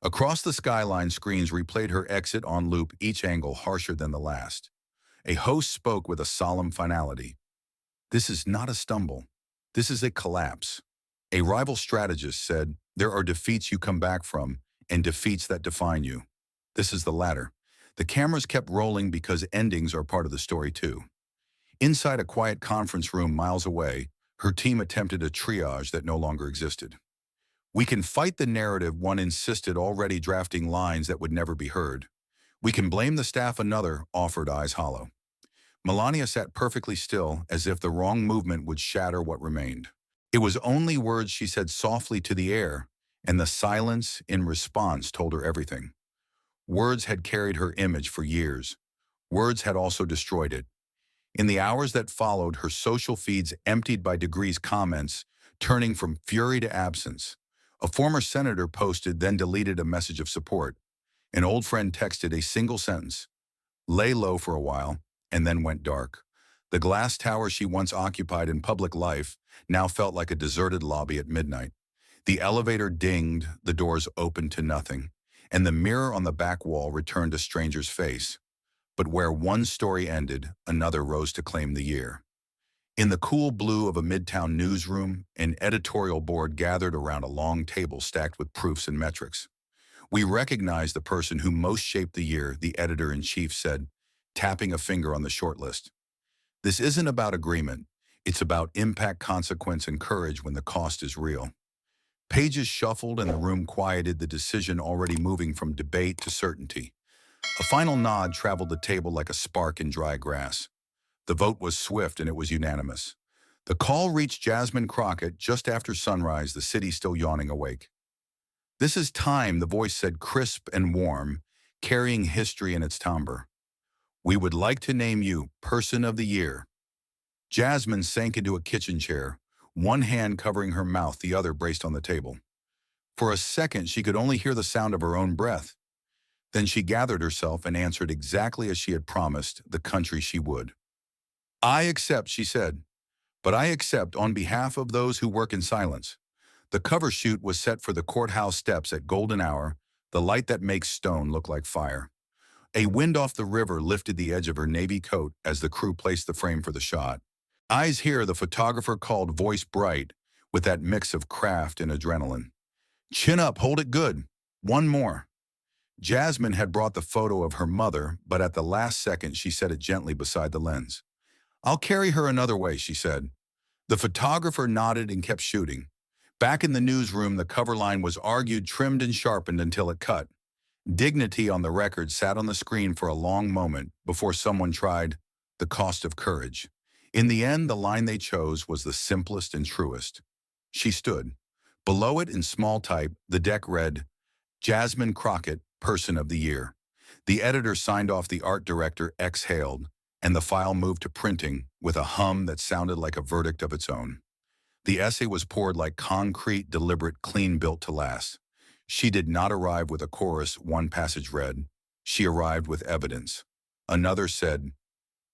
Across the skyline, screens replayed her exit on loop, each angle harsher than the last. A host spoke with a solemn finality. "This is not a stumble. This is a collapse." A rival strategist said, "There are defeats you come back from, and defeats that define you. This is the latter." The cameras kept rolling because endings are part of the story too. Inside a quiet conference room miles away, her team attempted a triage that no longer existed. "We can fight the narrative," one insisted, already drafting lines that would never be heard. "We can blame the staff," another offered, eyes hollow. Melania sat perfectly still, as if the wrong movement would shatter what remained. It was only words she said softly to the air, and the silence in response told her everything. Words had carried her image for years. Words had also destroyed it. In the hours that followed, her social feeds emptied by Degree's comments, turning from fury to absence. A former senator posted, then deleted a message of support. An old friend texted a single sentence, lay low for a while, and then went dark. The glass tower she once occupied in public life now felt like a deserted lobby at midnight. The elevator dinged, the doors opened to nothing, and the mirror on the back wall returned a stranger's face. But where one story ended, another rose to claim the year. In the cool blue of a midtown newsroom, an editorial board gathered around a long table stacked with proofs and metrics. We recognize the person who most shaped the year, the editor-in-chief said, tapping a finger on the short list. This isn't about agreement. It's about impact, consequence, and courage when the cost is real. Pages shuffled and the room quieted, the decision already moving from debate to certainty. A final nod traveled the table like a spark in dry grass. The vote was swift and it was unanimous. The call reached Jasmine Crockett just after sunrise, the city still yawning awake. This is time, the voice said, crisp and warm, carrying history in its timbre. We would like to name you Person of the Year. Jasmine sank into a kitchen chair, one hand covering her mouth, the other braced on the table. For a second, she could only hear the sound of her own breath. Then she gathered herself and answered exactly as she had promised the country she would. I accept, she said, but I accept on behalf of those who work in silence. The cover shoot was set for the courthouse steps at golden hour, the light that makes stone look like fire. A wind off the river lifted the edge of her navy coat as the crew placed the frame for the shot. Eyes here, the photographer called, voice bright, with that mix of craft and adrenaline. Chin up, hold it good. One more. Jasmine had brought the photo of her mother, but at the last second she set it gently beside the lens. I'll carry her another way, she said. The photographer nodded and kept shooting. Back in the newsroom, the cover line was argued, trimmed, and sharpened until it cut. Dignity on the record sat on the screen for a long moment before someone tried the cost of courage. In the end, the line they chose was the simplest and truest. She stood. Below it, in small type, the deck read, Jasmine Crockett, Person of the Year. The editor signed off, the art director exhaled, and the file moved to printing with a hum that sounded like a verdict of its own. The essay was poured like concrete, deliberate, clean, built to last. She did not arrive with a chorus, one passage read. She arrived with evidence. Another said,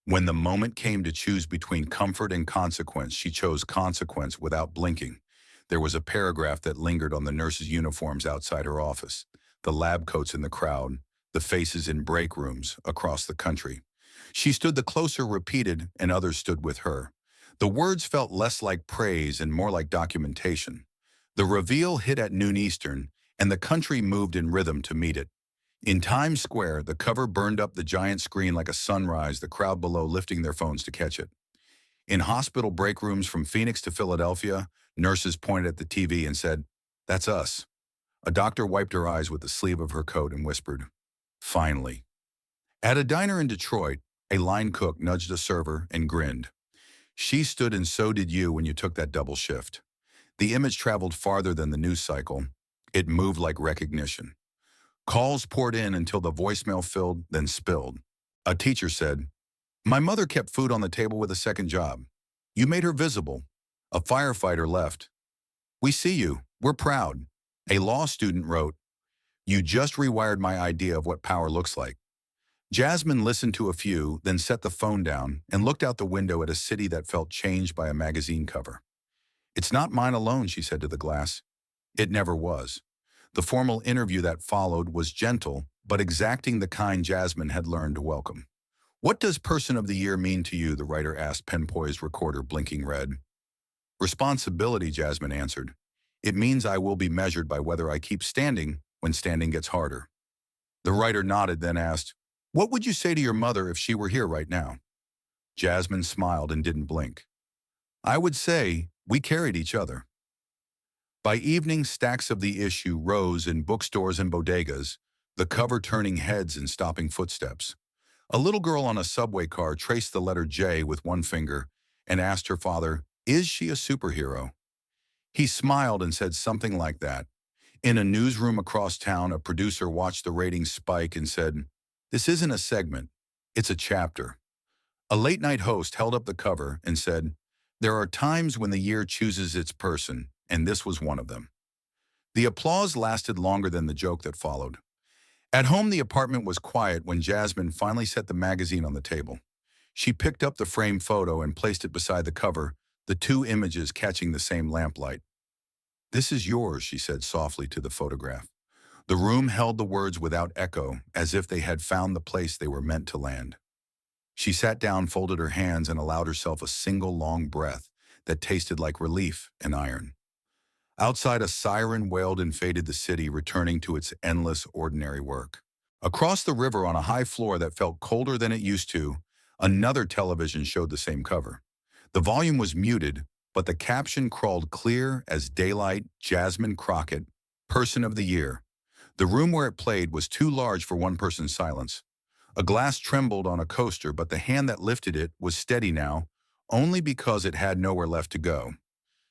when the moment came to choose between comfort and consequence, she chose consequence without blinking. There was a paragraph that lingered on the nurses' uniforms outside her office, the lab coats in the crowd, the faces in break rooms across the country. She stood, the closer repeated, and others stood with her. The words felt less like praise and more like documentation. The reveal hit at noon Eastern, and the country moved in rhythm to meet it. In Times Square, the cover burned up the giant screen like a sunrise, the crowd below lifting their phones to catch it. In hospital break rooms from Phoenix to Philadelphia, nurses pointed at the TV and said, that's us. A doctor wiped her eyes with the sleeve of her coat and whispered, finally. At a diner in Detroit, a line cook nudged a server and grinned. She stood, and so did you when you took that double shift. The image traveled farther than the news cycle. It moved like recognition. Calls poured in until the voicemail filled, then spilled. A teacher said, my mother kept food on the table with a second job. You made her visible. A firefighter left. We see you. We're proud. A law student wrote, you just rewired my idea of what power looks like. Jasmine listened to a few, then set the phone down and looked out the window at a city that felt changed by a magazine cover. It's not mine alone, she said to the glass. It never was. The formal interview that followed was gentle, but exacting, the kind Jasmine had learned to welcome. What does Person of the Year mean to you? The writer asked, pen-poised recorder blinking red. Responsibility, Jasmine answered. It means I will be measured by whether I keep standing when standing gets harder. The writer nodded, then asked, what would you say to your mother if she were here right now? Jasmine smiled and didn't blink. I would say we carried each other. By evening, stacks of the issue rose in bookstores and bodegas, the cover turning heads and stopping footsteps. A little girl on a subway car traced the letter J with one finger and asked her father, "Is she a superhero?" He smiled and said something like that. In a newsroom across town, a producer watched the ratings spike and said, "This isn't a segment, it's a chapter." A late-night host held up the cover and said, "There are times when the year chooses its person, and this was one of them." The applause lasted longer than the joke that followed. At home, the apartment was quiet when Jasmine finally set the magazine on the table. She picked up the framed photo and placed it beside the cover, the two images catching the same lamplight. "This is yours," she said softly to the photograph. The room held the words without echo, as if they had found the place they were meant to land. She sat down, folded her hands, and allowed herself a single long breath that tasted like relief and iron. Outside, a siren wailed and faded the city, returning to its endless, ordinary work. Across the river, on a high floor that felt colder than it used to, another television showed the same cover. The volume was muted, but the caption crawled clear as daylight: Jasmine Crockett, Person of the Year. The room where it played was too large for one person's silence. A glass trembled on a coaster, but the hand that lifted it was steady now, only because it had nowhere left to go.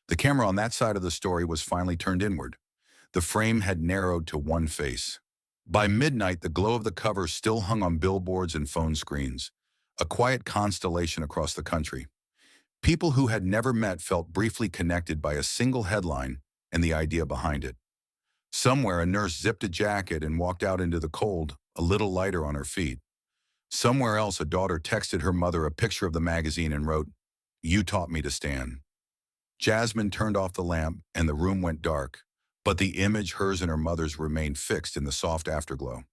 The camera on that side of the story was finally turned inward. The frame had narrowed to one face. By midnight, the glow of the cover still hung on billboards and phone screens, a quiet constellation across the country. People who had never met felt briefly connected by a single headline and the idea behind it. Somewhere, a nurse zipped a jacket and walked out into the cold, a little lighter on her feet. Somewhere else, a daughter texted her mother a picture of the magazine and wrote, "You taught me to stand." Jasmine turned off the lamp and the room went dark, but the image, hers and her mother's, remained fixed in the soft afterglow.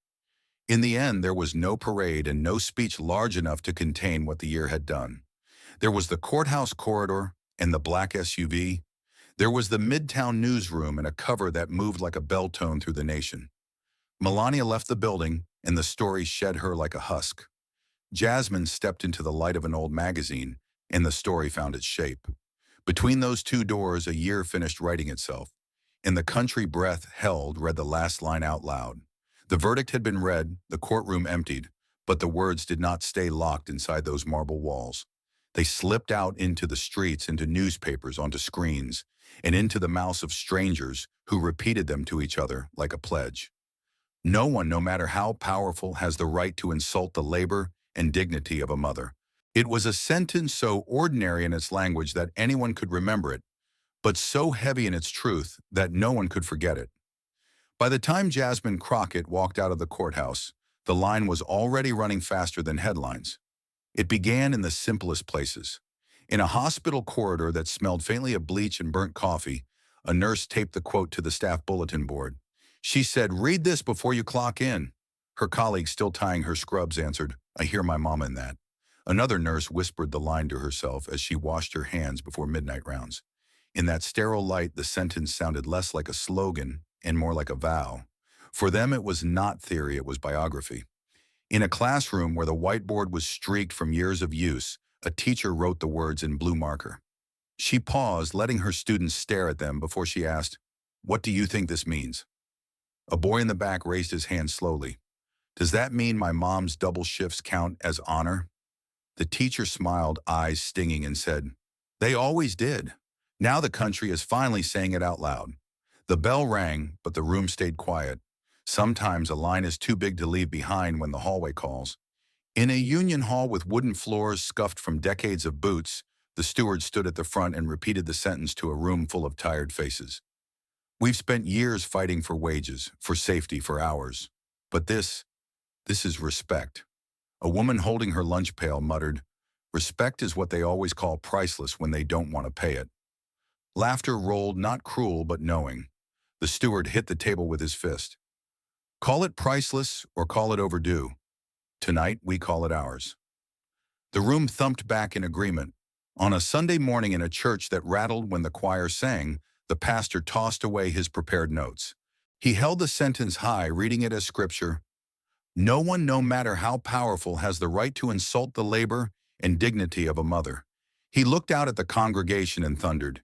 In the end, there was no parade and no speech large enough to contain what the year had done. There was the courthouse corridor and the black SUV. There was the Midtown newsroom and a cover that moved like a bell tone through the nation. Melania left the building, and the story shed her like a husk. Jasmine stepped into the light of an old magazine, and the story found its shape. Between those two doors, a year finished writing itself. In the country breath held read the last line out loud. The verdict had been read, the courtroom emptied, but the words did not stay locked inside those marble walls. They slipped out into the streets, into newspapers, onto screens, and into the mouths of strangers who repeated them to each other like a pledge. No one, no matter how powerful, has the right to insult the labor and dignity of a mother. It was a sentence so ordinary in its language that anyone could remember it, but so heavy in its truth that no one could forget it. By the time Jasmine Crockett walked out of the courthouse, the line was already running faster than headlines. It began in the simplest places. In a hospital corridor that smelled faintly of bleach and burnt coffee, a nurse taped the quote to the staff bulletin board. She said, "Read this before you clock in." Her colleague, still tying her scrubs, answered, "I hear my mom in that." Another nurse whispered the line to herself as she washed her hands before midnight rounds. In that sterile light, the sentence sounded less like a slogan and more like a vow. For them, it was not theory, it was biography. In a classroom where the whiteboard was streaked from years of use, a teacher wrote the words in blue marker. She paused, letting her students stare at them before she asked, "What do you think this means?" A boy in the back raised his hand slowly. "Does that mean my mom's double shifts count as honor?" The teacher smiled, eyes stinging, and said, "They always did. Now the country is finally saying it out loud." The bell rang, but the room stayed quiet. Sometimes a line is too big to leave behind when the hallway calls. In a union hall with wooden floors scuffed from decades of boots, the steward stood at the front and repeated the sentence to a room full of tired faces. "We've spent years fighting for wages, for safety, for hours. But this is respect." A woman holding her lunch pail muttered, "Respect is what they always call priceless when they don't want to pay it." Laughter rolled, not cruel but knowing. The steward hit the table with his fist. "Call it priceless or call it overdue. Tonight we call it ours." The room thumped back in agreement. On a Sunday morning in a church that rattled when the choir sang, the pastor tossed away his prepared notes. He held the sentence high, reading it as scripture. "No one, no matter how powerful, has the right to insult the labor and dignity of a mother." He looked out at the congregation and thundered,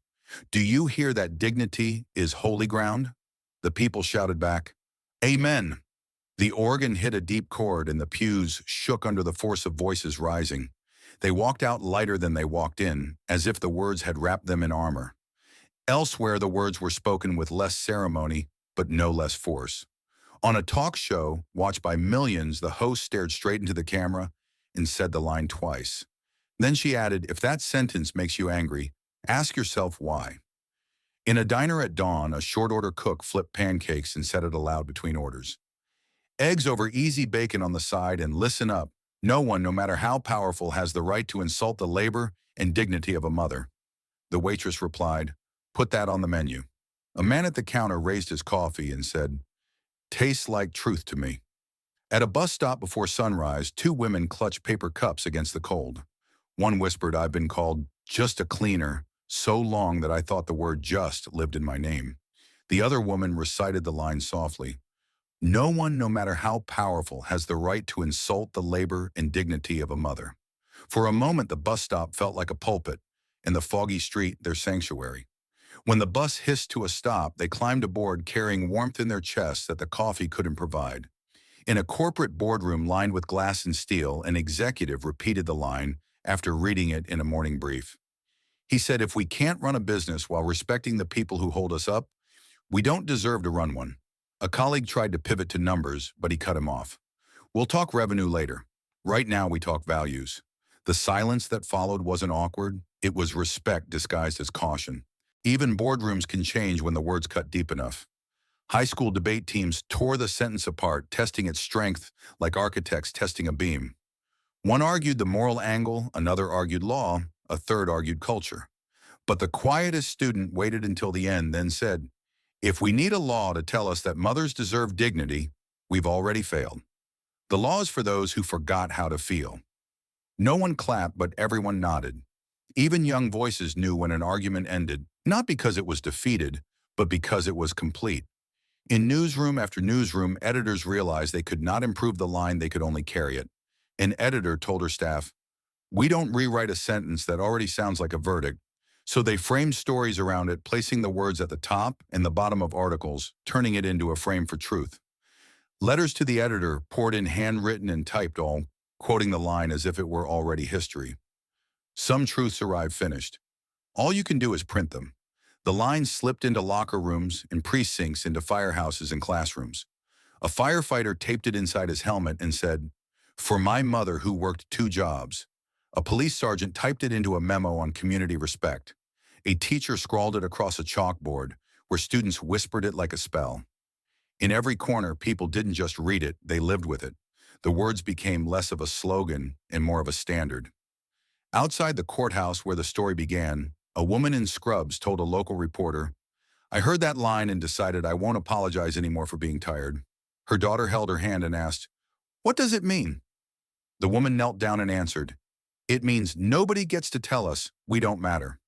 "Do you hear that dignity is holy ground?" The people shouted back, "Amen." The organ hit a deep chord and the pews shook under the force of voices rising. They walked out lighter than they walked in, as if the words had wrapped them in armor. Elsewhere, the words were spoken with less ceremony, but no less force. On a talk show, watched by millions, the host stared straight into the camera and said the line twice. Then she added, "If that sentence makes you angry, ask yourself why." In a diner at dawn, a short-order cook flipped pancakes and said it aloud between orders. Eggs over easy bacon on the side, and listen up. No one, no matter how powerful, has the right to insult the labor and dignity of a mother. The waitress replied, "Put that on the menu." A man at the counter raised his coffee and said, "Tastes like truth to me." At a bus stop before sunrise, two women clutched paper cups against the cold. One whispered, "I've been called just a cleaner so long that I thought the word just lived in my name." The other woman recited the line softly. "No one, no matter how powerful, has the right to insult the labor and dignity of a mother." For a moment, the bus stop felt like a pulpit, and the foggy street their sanctuary. When the bus hissed to a stop, they climbed aboard carrying warmth in their chests that the coffee couldn't provide. In a corporate boardroom lined with glass and steel, an executive repeated the line after reading it in a morning brief. He said, "If we can't run a business while respecting the people who hold us up, we don't deserve to run one." A colleague tried to pivot to numbers, but he cut him off. "We'll talk revenue later. Right now we talk values." The silence that followed wasn't awkward. It was respect disguised as caution. Even boardrooms can change when the words cut deep enough. High school debate teams tore the sentence apart, testing its strength like architects testing a beam. One argued the moral angle, another argued law, a third argued culture. But the quietest student waited until the end, then said, "If we need a law to tell us that mothers deserve dignity, we've already failed. The law is for those who forgot how to feel." No one clapped, but everyone nodded. Even young voices knew when an argument ended, not because it was defeated, but because it was complete. In newsroom after newsroom, editors realized they could not improve the line, they could only carry it. An editor told her staff, "We don't rewrite a sentence that already sounds like a verdict." So they framed stories around it, placing the words at the top and the bottom of articles, turning it into a frame for truth. Letters to the editor poured in, handwritten and typed, all quoting the line as if it were already history. Some truths arrive finished. All you can do is print them. The lines slipped into locker rooms and precincts, into firehouses and classrooms. A firefighter taped it inside his helmet and said, "For my mother who worked 2 jobs." A police sergeant typed it into a memo on community respect. A teacher scrawled it across a chalkboard where students whispered it like a spell. In every corner, people didn't just read it, they lived with it. The words became less of a slogan and more of a standard. Outside the courthouse where the story began, a woman in scrubs told a local reporter, "I heard that line and decided I won't apologize anymore for being tired." Her daughter held her hand and asked, "What does it mean?" The woman knelt down and answered, "It means nobody gets to tell us we don't matter."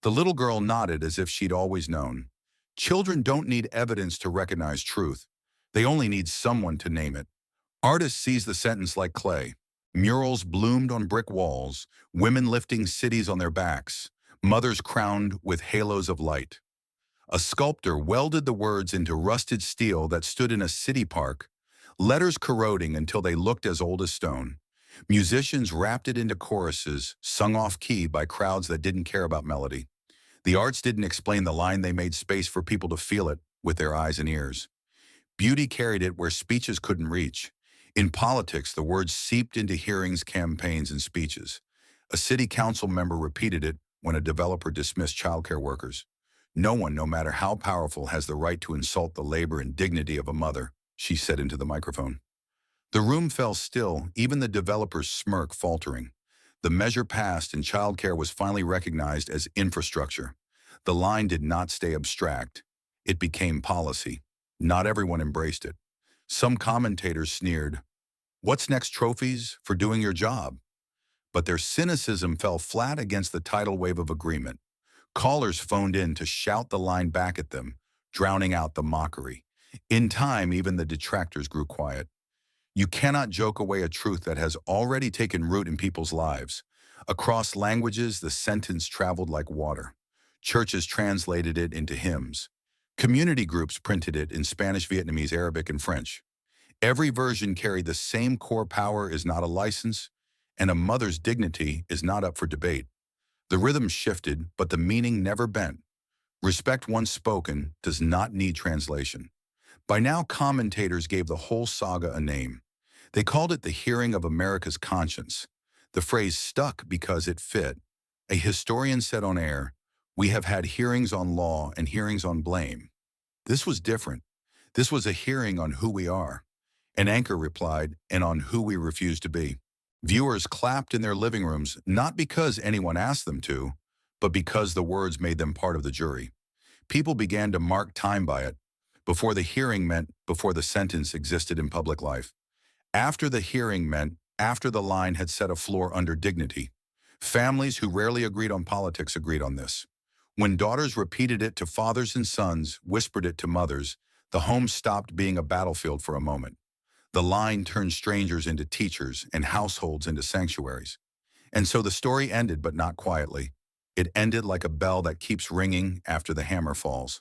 The little girl nodded as if she'd always known. Children don't need evidence to recognize truth. They only need someone to name it. Artists seized the sentence like clay. Murals bloomed on brick walls, women lifting cities on their backs, mothers crowned with halos of light. A sculptor welded the words into rusted steel that stood in a city park, letters corroding until they looked as old as stone. Musicians rapped it into choruses, sung off-key by crowds that didn't care about melody. The arts didn't explain the line, they made space for people to feel it with their eyes and ears. Beauty carried it where speeches couldn't reach. In politics, the words seeped into hearings, campaigns, and speeches. A city council member repeated it when a developer dismissed childcare workers. "No one, no matter how powerful, has the right to insult the labor and dignity of a mother," she said into the microphone. The room fell still, even the developer's smirk faltering. The measure passed and childcare was finally recognized as infrastructure. The line did not stay abstract. It became policy. Not everyone embraced it. Some commentators sneered, "What's next, trophies for doing your job?" But their cynicism fell flat against the tidal wave of agreement. Callers phoned in to shout the line back at them, drowning out the mockery. In time, even the detractors grew quiet. You cannot joke away a truth that has already taken root in people's lives. Across languages, the sentence traveled like water. Churches translated it into hymns. Community groups printed it in Spanish, Vietnamese, Arabic, and French. Every version carried the same core: power is not a license, and a mother's dignity is not up for debate. The rhythm shifted, but the meaning never bent. Respect once spoken does not need translation. By now, commentators gave the whole saga a name. They called it the hearing of America's conscience. The phrase stuck because it fit. A historian said on air, "We have had hearings on law and hearings on blame. This was different. This was a hearing on who we are." An anchor replied, "and on who we refuse to be." Viewers clapped in their living rooms, not because anyone asked them to, but because the words made them part of the jury. People began to mark time by it. Before the hearing meant before the sentence existed in public life. After the hearing meant after the line had set a floor under dignity. Families who rarely agreed on politics agreed on this. When daughters repeated it to fathers and sons, whispered it to mothers, the home stopped being a battlefield for a moment. The line turned strangers into teachers and households into sanctuaries. And so the story ended, but not quietly. It ended like a bell that keeps ringing after the hammer falls.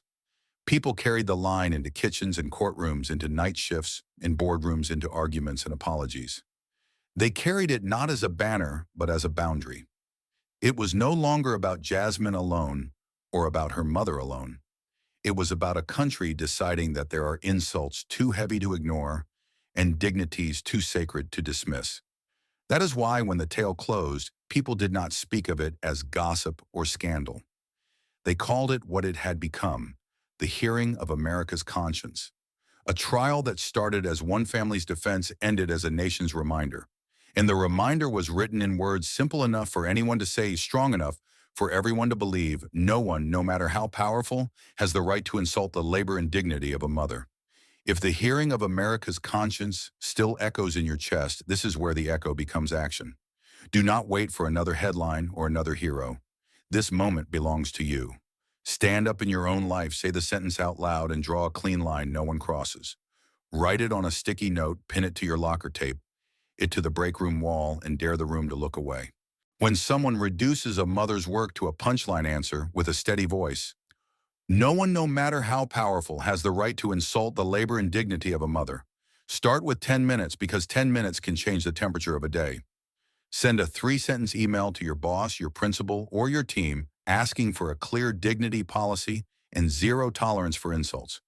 People carried the line into kitchens and courtrooms, into night shifts, in boardrooms, into arguments and apologies. They carried it not as a banner, but as a boundary. It was no longer about Jasmine alone or about her mother alone. It was about a country deciding that there are insults too heavy to ignore and dignities too sacred to dismiss. That is why when the tale closed, people did not speak of it as gossip or scandal. They called it what it had become: the hearing of America's conscience. A trial that started as one family's defense ended as a nation's reminder. And the reminder was written in words simple enough for anyone to say, strong enough for everyone to believe: no one, no matter how powerful, has the right to insult the labor and dignity of a mother. If the hearing of America's conscience still echoes in your chest, this is where the echo becomes action. Do not wait for another headline or another hero. This moment belongs to you. Stand up in your own life, say the sentence out loud, and draw a clean line no one crosses. Write it on a sticky note, pin it to your locker tape, it to the break room wall, and dare the room to look away. When someone reduces a mother's work to a punchline answer with a steady voice, no one, no matter how powerful, has the right to insult the labor and dignity of a mother. Start with 10 minutes, because 10 minutes can change the temperature of a day. Send a 3-sentence email to your boss, your principal, or your team asking for a clear dignity policy and zero tolerance for insults.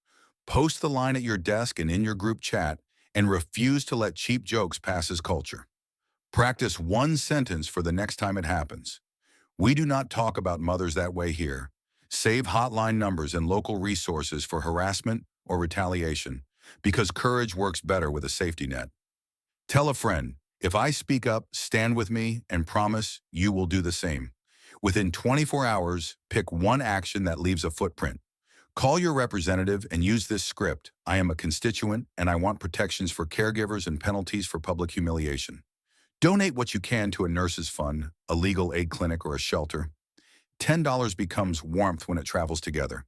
Post the line at your desk and in your group chat, and refuse to let cheap jokes pass as culture. Practice one sentence for the next time it happens. We do not talk about mothers that way here. Save hotline numbers and local resources for harassment or retaliation, because courage works better with a safety net. Tell a friend, if I speak up, stand with me, and promise you will do the same. Within 24 hours, pick one action that leaves a footprint. Call your representative and use this script: I am a constituent and I want protections for caregivers and penalties for public humiliation. Donate what you can to a nurse's fund, a legal aid clinic, or a shelter. $10 becomes warmth when it travels together.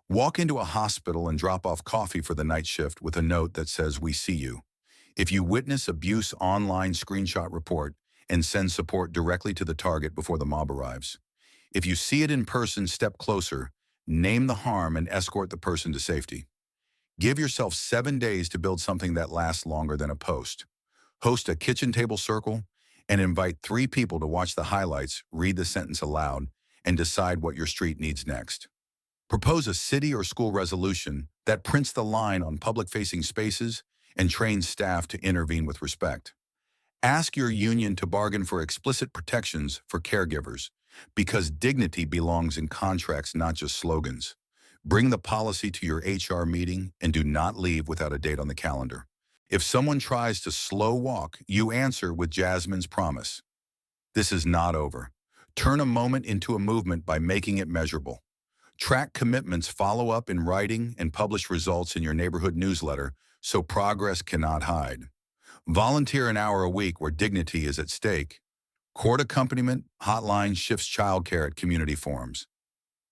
Walk into a hospital and drop off coffee for the night shift with a note that says, "We see you." If you witness abuse online, screenshot report and send support directly to the target before the mob arrives. If you see it in person, step closer, name the harm, and escort the person to safety. Give yourself 7 days to build something that lasts longer than a post. Host a kitchen table circle and invite 3 people to watch the highlights, read the sentence aloud, and decide what your street needs next. Propose a city or school resolution that prints the line on public-facing spaces and trains staff to intervene with respect. Ask your union to bargain for explicit protections for caregivers, because dignity belongs in contracts, not just slogans. Bring the policy to your HR meeting and do not leave without a date on the calendar. If someone tries to slow walk, you answer with Jasmine's promise. This is not over. Turn a moment into a movement by making it measurable. Track commitments, follow up in writing, and publish results in your neighborhood newsletter so progress cannot hide. Volunteer an hour a week where dignity is at stake. Court accompaniment, hotline, shifts, childcare at community forums.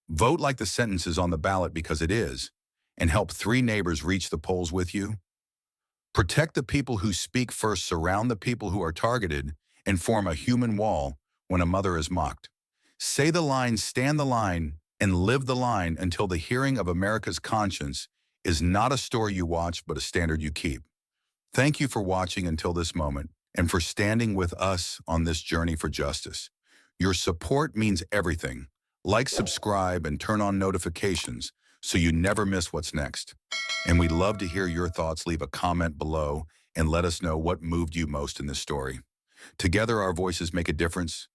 Vote like the sentence is on the ballot, because it is, and help 3 neighbors reach the polls with you. Protect the people who speak first, surround the people who are targeted, and form a human wall when a mother is mocked. Say the line, stand the line, and live the line until the hearing of America's conscience is not a story you watch, but a standard you keep. Thank you for watching until this moment and for standing with us on this journey for justice. Your support means everything. Like, subscribe, and turn on notifications so you never miss what's next. And we'd love to hear your thoughts. Leave a comment below and let us know what moved you most in this story. Together, our voices make a difference.